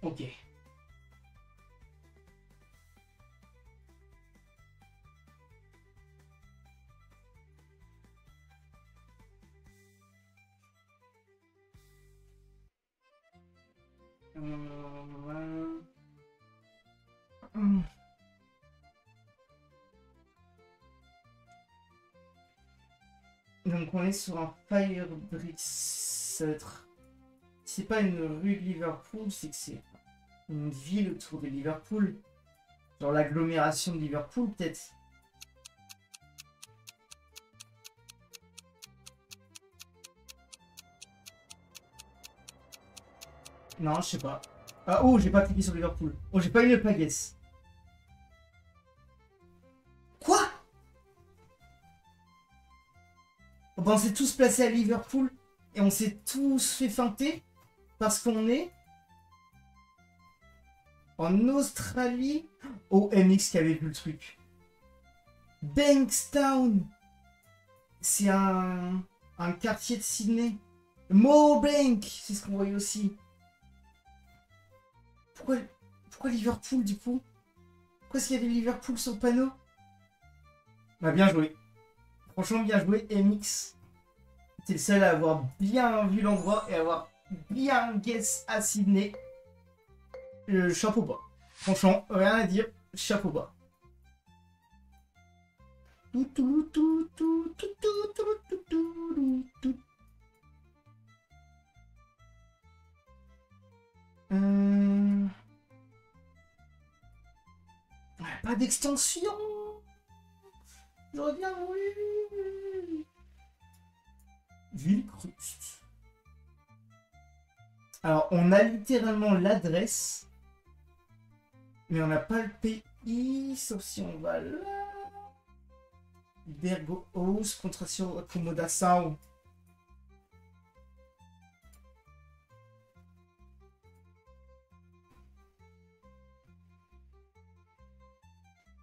Ok. Donc on est sur un Firebricks. Ça va être... C'est pas une rue de Liverpool, c'est que c'est une ville autour de Liverpool. Genre l'agglomération de Liverpool, peut-être. Non, je sais pas. Ah, oh, j'ai pas cliqué sur Liverpool. Oh, j'ai pas eu le Paguès. Quoi? On s'est tous placés à Liverpool et on s'est tous fait feinter parce qu'on est en Australie. Oh, MX qui avait vu le truc. Bankstown. C'est un quartier de Sydney. Moorebank, c'est ce qu'on voyait aussi. Pourquoi Liverpool du coup? Pourquoi est-ce qu'il y avait Liverpool sur le panneau? Bah bien joué. Franchement bien joué MX. T'es le seul à avoir bien vu l'endroit et à avoir bien guess à Sydney. Chapeau bas. Franchement, rien à dire, chapeau bas. Pas d'extension. J'aurais bien voulu. Villecrust. Alors, on a littéralement l'adresse, mais on n'a pas le pays, sauf si on va là. Bergo House, Contraction Accommodation.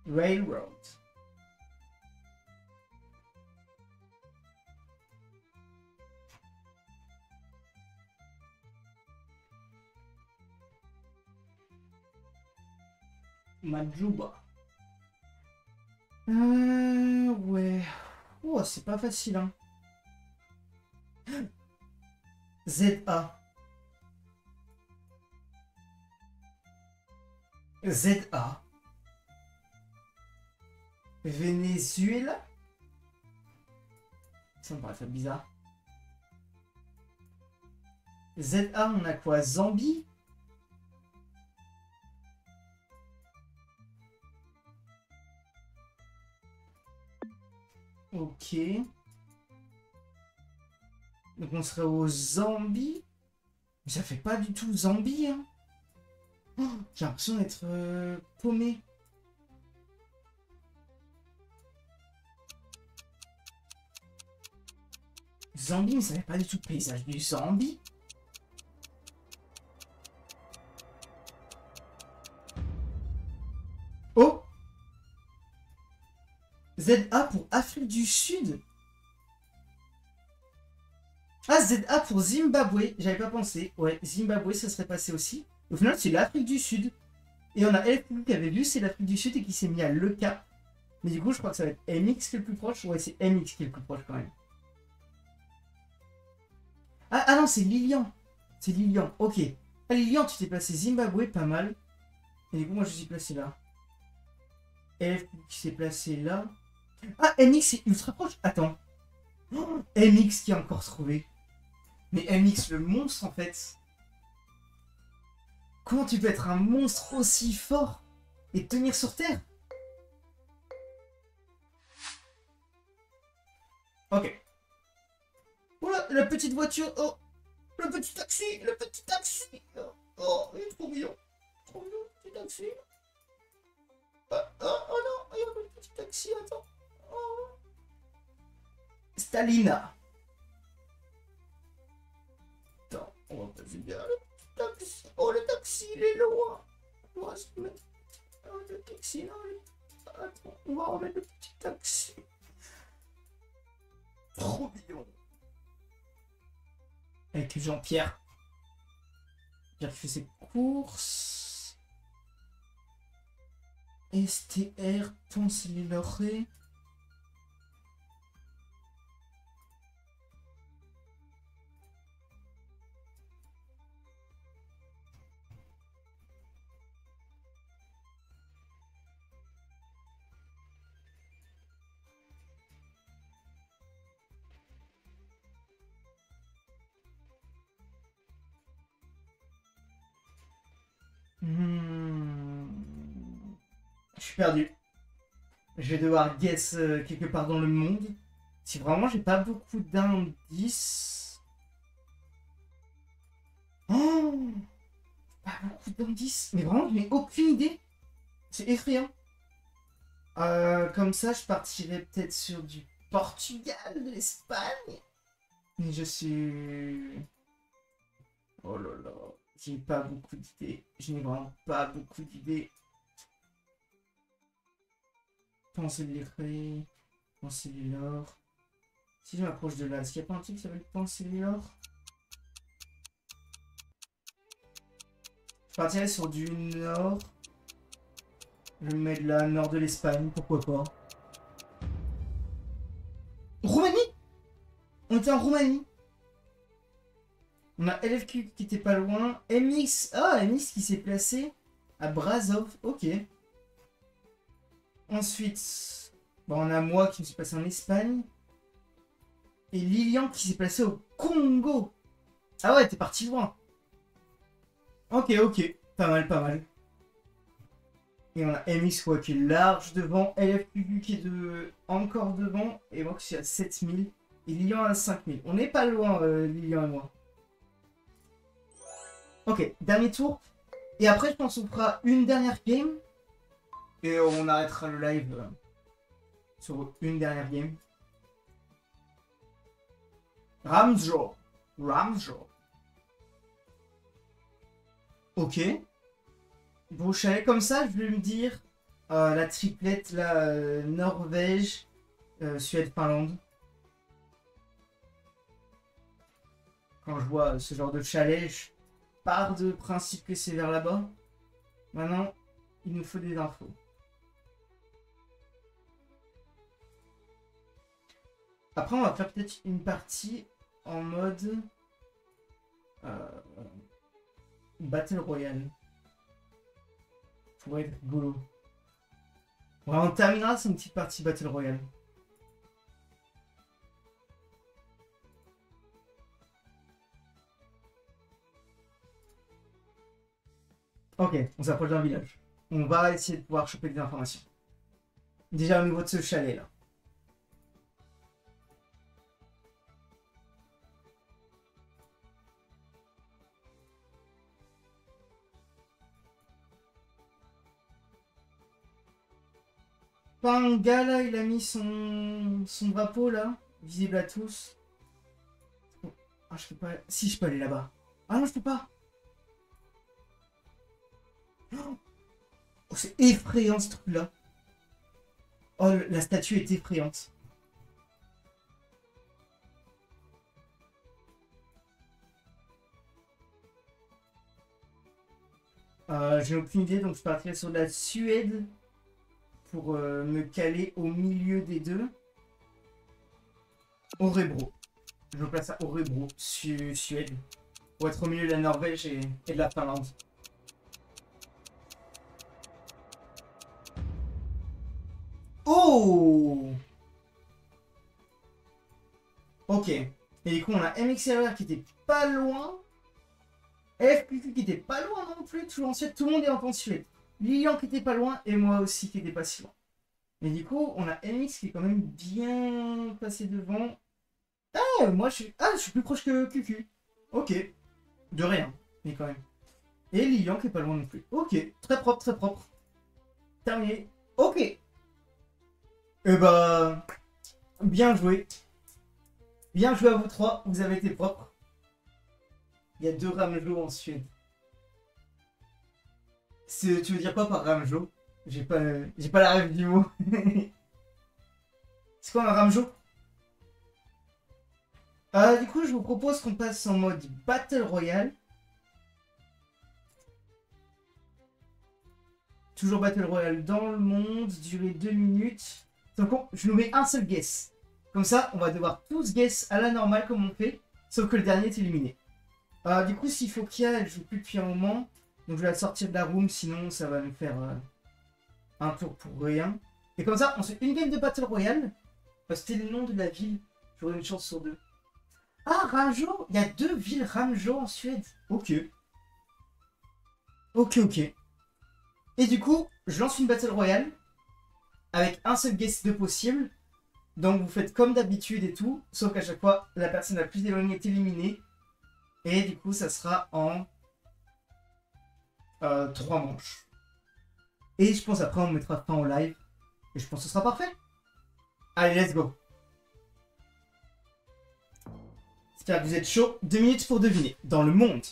Railroad. Majuba. Ouais. Oh, c'est pas facile, hein. ZA. ZA. Venezuela. Ça me paraît faire bizarre. ZA, on a quoi? Zambie? Ok. Donc on serait au Zambie. Mais ça fait pas du tout Zambie, hein. Oh, j'ai l'impression d'être paumé. Zambie, mais ça fait pas du tout le paysage du Zambie. Oh! ZA pour Afrique du Sud. Ah, ZA pour Zimbabwe. J'avais pas pensé. Ouais, Zimbabwe, ça serait passé aussi. Au final, c'est l'Afrique du Sud. Et on a LFP qui avait vu, c'est l'Afrique du Sud et qui s'est mis à l'EK. Mais du coup, je crois que ça va être MX qui est le plus proche. Ouais, c'est MX qui est le plus proche quand même. Ah non, c'est Lilian. C'est Lilian, ok. Ah, Lilian, tu t'es placé Zimbabwe, pas mal. Et du coup, moi, je suis placé là. LFP qui s'est placé là. Ah, MX est ultra proche. Attends. Oh, MX qui a encore trouvé. Mais MX le monstre en fait. Comment tu peux être un monstre aussi fort et tenir sur Terre? Ok. Voilà, la petite voiture. Oh, le petit taxi, le petit taxi. Oh, oh, il est trop mignon. Trop mignon, le petit taxi. Oh non, il y a le petit taxi, attends. Oh. Stalina. Attends, on va passer bien le petit taxi. Oh, le taxi, il est loin. On va se mettre. Oh, le taxi, non. Attends, on va remettre le petit taxi. Trop mignon. Avec Jean-Pierre. Pierre qui fait ses courses. STR, Ponce-les-Laurets. Je suis perdu. Je vais devoir guess quelque part dans le monde. Si vraiment j'ai pas beaucoup d'indices. Oh, pas beaucoup d'indices. Mais vraiment, je n'ai aucune idée. C'est effrayant. Comme ça, je partirais peut-être sur du Portugal, de l'Espagne. Mais je suis... Oh là là. J'ai pas beaucoup d'idées. Je n'ai vraiment pas beaucoup d'idées. Pensez-les, pensez-les-l'or. Si je m'approche de là, est-ce qu'il n'y a pas un truc qui s'appelle pensez-les-l'or? Je partirais sur du nord. Je me mets de la nord de l'Espagne, pourquoi pas. Roumanie! On était en Roumanie. On a LFQ qui était pas loin. MX. Ah, MX qui s'est placé à Brasov. Ok. Ensuite, bon, on a moi qui me suis placé en Espagne. Et Lilian qui s'est placé au Congo. Ah ouais, t'es parti loin. Ok, ok. Pas mal, pas mal. Et on a MX quoi, qui est large devant. LFQ qui est encore devant. Et moi qui suis à 7000. Et Lilian à 5000. On n'est pas loin, Lilian et moi. Ok, dernier tour. Et après, je pense qu'on fera une dernière game. Et on arrêtera le live sur une dernière game. Ramjo. Ramjo. Ok. Bon, je savais comme ça, je vais me dire la triplette, la Norvège, Suède, Finlande. Quand je vois ce genre de chalet, je pars de principe que c'est vers là-bas. Maintenant, il nous faut des infos. Après, on va faire peut-être une partie en mode Battle Royale. Pour être rigolo. Ouais, on terminera, c'est une petite partie Battle Royale. Ok, on s'approche d'un village. On va essayer de pouvoir choper des informations. Déjà au niveau de ce chalet là. Pas un gars là, il a mis son drapeau là, visible à tous. Ah, je peux pas. Si, je peux aller là-bas. Ah non, je peux pas. Oh, c'est effrayant ce truc là. Oh, la statue est effrayante. J'ai aucune idée, donc je partirai sur la Suède pour me caler au milieu des deux. Orebro. Je me place à Orebro, Suède. Pour être au milieu de la Norvège et de la Finlande. Oh! Ok. Et du coup, on a MXLR qui était pas loin. FQQ qui était pas loin non plus. Toujours en Suède. Tout le monde est en Suède. Lilian qui était pas loin. Et moi aussi qui était pas si loin. Et du coup, on a MX qui est quand même bien passé devant. Ah, moi je suis plus proche que QQ. Ok. De rien. Mais quand même. Et Lilian qui est pas loin non plus. Ok. Très propre, très propre. Terminé. Ok. Et bah. Bien joué. Bien joué à vous trois. Vous avez été propres. Il y a 2 Ramjo en Suède. Tu veux dire quoi par Ramjo? J'ai pas la rêve du mot. C'est quoi un Ramjo? Du coup, je vous propose qu'on passe en mode Battle Royale. Toujours Battle Royale dans le monde, durée 2 minutes. Donc, je nous mets un seul guess. Comme ça, on va devoir tous guess à la normale comme on fait, sauf que le dernier est éliminé. Du coup, s'il faut qu'il y ait, elle joue plus depuis un moment. Donc, je vais la sortir de la room, sinon ça va nous faire un tour pour rien. Et comme ça, on fait une game de Battle Royale. C'était le nom de la ville. J'aurai une chance sur 2. Ah, Ramjo! Il y a 2 villes Ramjo en Suède. Ok. Ok, ok. Et du coup, je lance une Battle Royale avec un seul guess de possible. Donc vous faites comme d'habitude et tout, sauf qu'à chaque fois, la personne la plus éloignée est éliminée. Et du coup, ça sera en 3 manches. Et je pense après, on mettra fin au live. Et je pense que ce sera parfait. Allez, let's go. J'espère que vous êtes chaud. 2 minutes pour deviner. Dans le monde.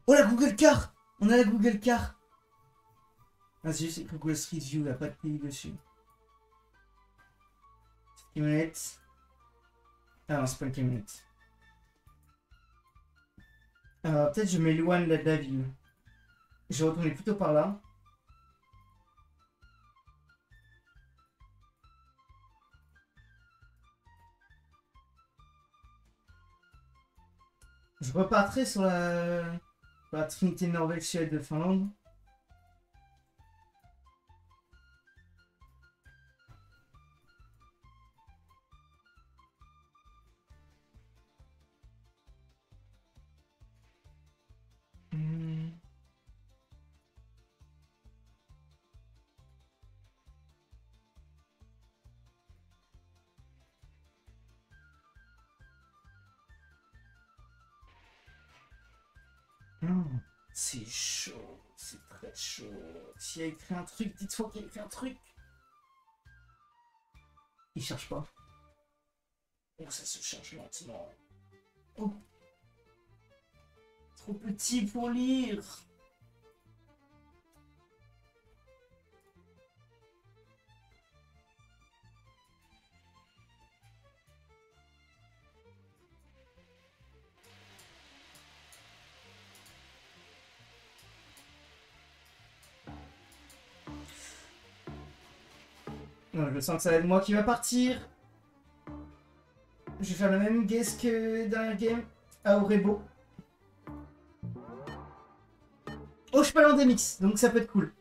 Oh, la Google Car! On a la Google Car. Ah, c'est juste que Google Street View, il n'y a pas de pays dessus. Camionnette. Ah non, c'est pas une camionnette. Peut-être je m'éloigne de la ville. Je vais retourner plutôt par là. Je repartirai sur la Trinité Norvège, Suède, Finlande. C'est chaud, c'est très chaud. S'il a écrit un truc, dites-moi qu'il a écrit un truc. Il cherche pas. Oh, ça se cherche lentement. Oh. Trop petit pour lire. Non, je sens que ça va être moi qui va partir. Je vais faire le même guess que dans la game à Orebo. Oh, je suis pas l'endémix, donc ça peut être cool.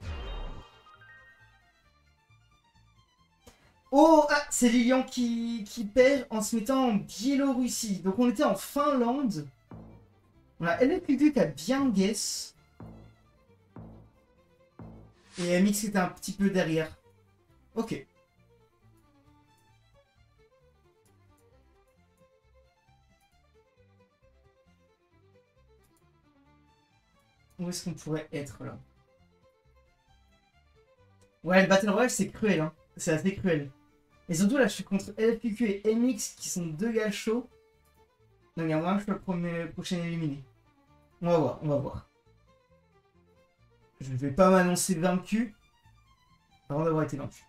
Oh, ah, c'est Lilian qui perd en se mettant en Biélorussie. Donc on était en Finlande. On a LFQQ qui a bien guess. Et MX était un petit peu derrière. Ok. Où est-ce qu'on pourrait être là? Ouais, le Battle Royale c'est cruel, hein. C'est assez cruel. Et surtout là, je suis contre LFQQ et MX qui sont 2 gars chauds. Donc il y a moyen que je sois le prochain éliminé. On va voir, on va voir. Je ne vais pas m'annoncer vaincu avant d'avoir été vaincu.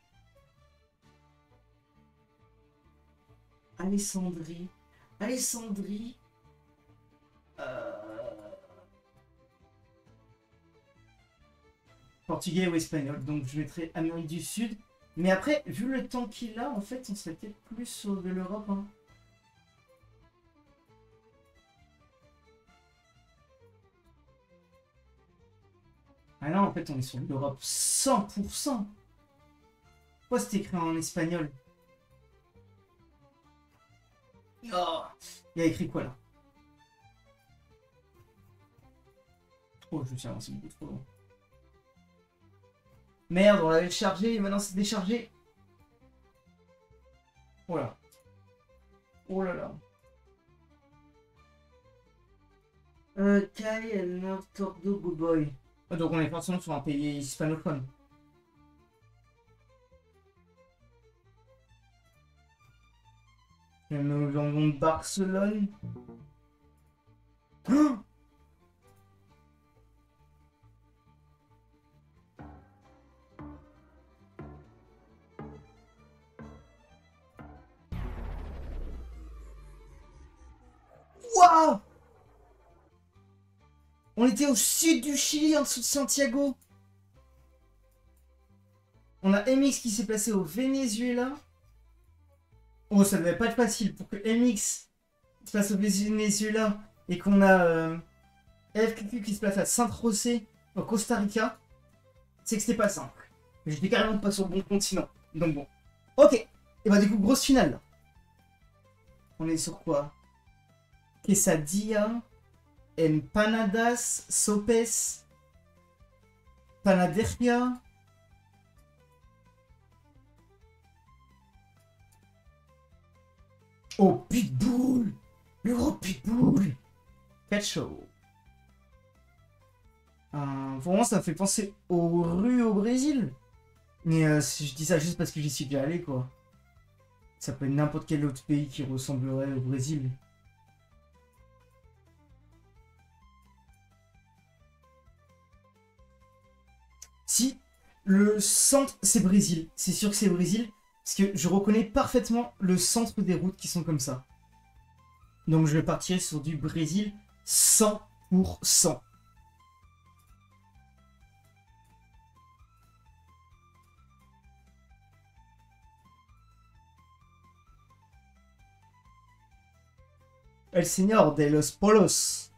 Alessandrie. Alessandrie. Portugais ou espagnol. Donc je mettrai Amérique du Sud. Mais après, vu le temps qu'il a, en fait, on serait peut-être plus sur de l'Europe. Hein. Ah non, en fait, on est sur l'Europe 100%. Pourquoi c'est écrit en espagnol? Oh, il y a écrit quoi là? Oh, je me suis avancé beaucoup trop loin. Merde, on l'avait chargé et maintenant c'est déchargé. Oh là. Oh là là. Kai El Nord Tordo Good Boy. Ah, donc on est forcément sur un pays hispanophone. Nous venons de Barcelone. Oh, waouh! On était au sud du Chili, en dessous de Santiago. On a MX qui s'est placé au Venezuela. Oh, ça devait pas être facile pour que MX se place au Venezuela et qu'on a FQQ qui se place à Saint-José au Costa Rica. C'est que c'était pas simple. Mais j'étais carrément pas sur le bon continent. Donc bon. Ok. Et bah du coup, grosse finale. Là. On est sur quoi? Quesadilla, empanadas, sopes, panaderia. Oh, Pitbull! Le gros Pitbull! Quel show! Pour moi, ça me fait penser aux rues au Brésil. Mais je dis ça juste parce que j'y suis déjà allé, quoi. Ça peut être n'importe quel autre pays qui ressemblerait au Brésil. Si, le centre, c'est Brésil. C'est sûr que c'est Brésil. Parce que je reconnais parfaitement le centre des routes qui sont comme ça. Donc je vais partir sur du Brésil 100%. El Señor de los Polos.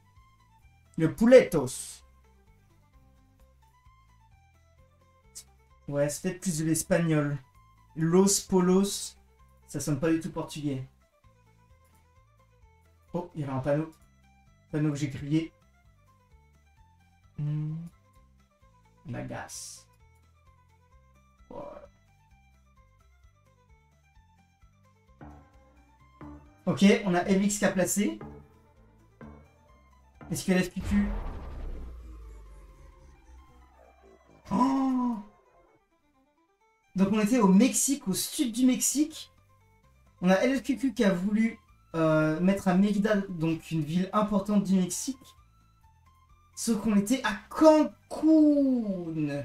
Le Pouletos. Ouais, c'est peut-être plus de l'espagnol. Los Polos. Ça sonne pas du tout portugais. Oh, il y avait un panneau. Panneau que j'ai grillé. M'agace. Ouais. Ok, on a MX qui a placé. Est-ce que l'FQQ... Oh! Donc on était au Mexique, au sud du Mexique. On a LQQ qui a voulu mettre à Mérida, donc une ville importante du Mexique. Sauf qu'on était à Cancun.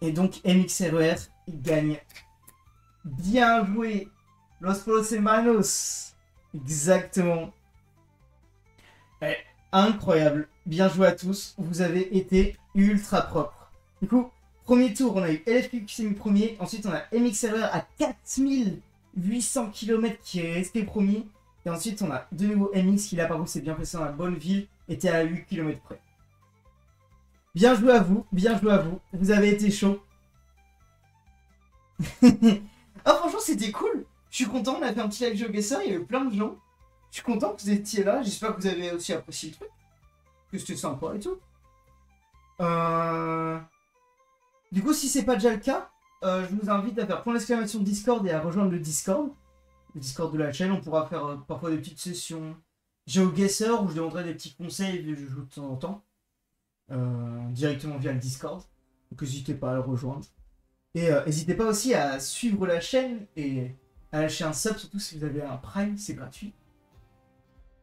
Et donc MXRER, il gagne. Bien joué, Los Polos Hermanos. Exactement. Ouais, incroyable. Bien joué à tous. Vous avez été ultra propre. Du coup, premier tour, on a eu LFQ qui s'est mis premier. Ensuite, on a MXRER à 4800 km qui est resté premier. Et ensuite, on a de nouveau MX qui, là, par contre, s'est bien placé dans la bonne ville. Était à 8 km près. Bien joué à vous. Bien joué à vous. Vous avez été chaud. Ah, franchement, c'était cool. Je suis content. On a fait un petit live GeoGuessr. Il y avait plein de gens. Je suis content que vous étiez là. J'espère que vous avez aussi apprécié le truc. Que c'était sympa et tout. Du coup, si c'est pas déjà le cas, je vous invite à faire point d'exclamation Discord et à rejoindre le Discord. Le Discord de la chaîne, on pourra faire parfois des petites sessions GeoGuessr où je demanderai des petits conseils et je joue de temps en temps. Directement via le Discord. Donc n'hésitez pas à le rejoindre. Et n'hésitez pas aussi à suivre la chaîne et à lâcher un sub, surtout si vous avez un Prime, c'est gratuit.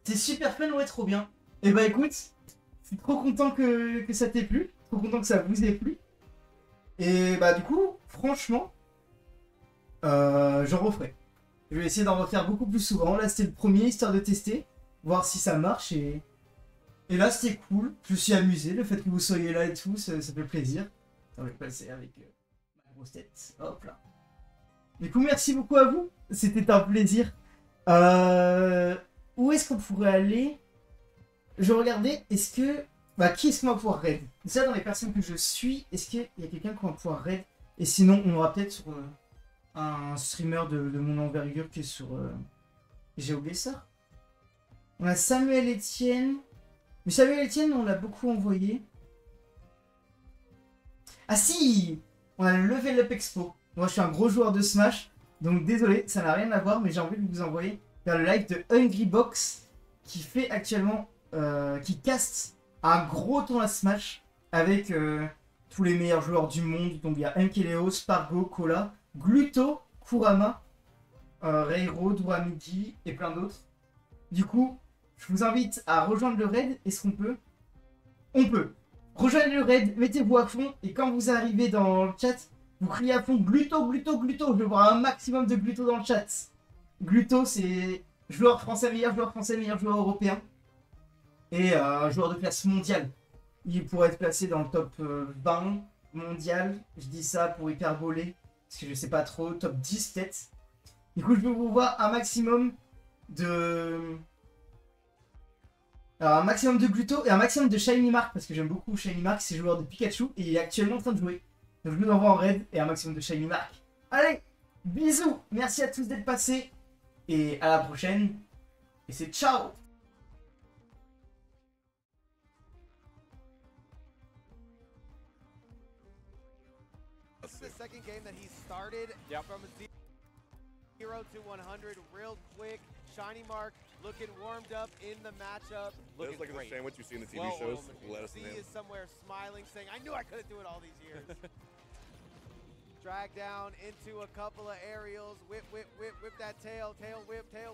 C'est super fun, ouais, trop bien. Et bah écoute, je suis trop content que ça t'ait plu, trop content que ça vous ait plu. Et bah du coup, franchement, j'en referai. Je vais essayer d'en refaire beaucoup plus souvent. Là c'était le premier, histoire de tester, voir si ça marche. Et là c'était cool, je me suis amusé, le fait que vous soyez là et tout, ça fait plaisir. On va passer avec ma grosse tête, hop là. Du coup merci beaucoup à vous, c'était un plaisir. Où est-ce qu'on pourrait aller? Je regardais, est-ce que Bah, qui est-ce qu'on va pouvoir raid? Déjà, dans les personnes que je suis, est-ce qu'il y a quelqu'un qu'on va pouvoir raid? Et sinon, on aura peut-être sur un streamer de mon envergure qui est sur... J'ai oublié ça. On a Samuel Etienne. Mais Samuel Etienne, on l'a beaucoup envoyé. Ah si! On a le Level Up Expo. Moi, je suis un gros joueur de Smash. Donc, désolé, ça n'a rien à voir, mais j'ai envie de vous envoyer vers le live de Hungry Box qui fait actuellement... qui caste un gros tournoi Smash avec tous les meilleurs joueurs du monde. Donc il y a Mkeleo, Spargo, Kola, Gluto, Kurama, Reiro, Douramigi et plein d'autres. Du coup, je vous invite à rejoindre le raid. Est-ce qu'on peut? On peut. Rejoignez le raid, mettez-vous à fond et quand vous arrivez dans le chat, vous criez à fond Gluto, Gluto, Gluto. Je veux voir un maximum de Gluto dans le chat. Gluto, c'est joueur français, meilleur joueur européen. Et joueur de classe mondiale. Il pourrait être placé dans le top 20 mondial. Je dis ça pour hyperboler, parce que je sais pas trop. Top 10 peut-être. Du coup, je veux vous voir un maximum de... Alors, un maximum de Gluto et un maximum de Shiny Mark, parce que j'aime beaucoup Shiny Mark, c'est joueur de Pikachu, et il est actuellement en train de jouer. Donc je vous envoie en raid et un maximum de Shiny Mark. Allez, bisous, merci à tous d'être passés, et à la prochaine, et c'est ciao. This is the second game that he started from 0 to 100 real quick. Shiny Mark looking warmed up in the matchup. Looking like great. the sandwich you see in the TV shows. Z is somewhere smiling, saying, I knew I couldn't do it all these years. Drag down into a couple of aerials. Whip, whip, whip, whip that tail. Tail whip, tail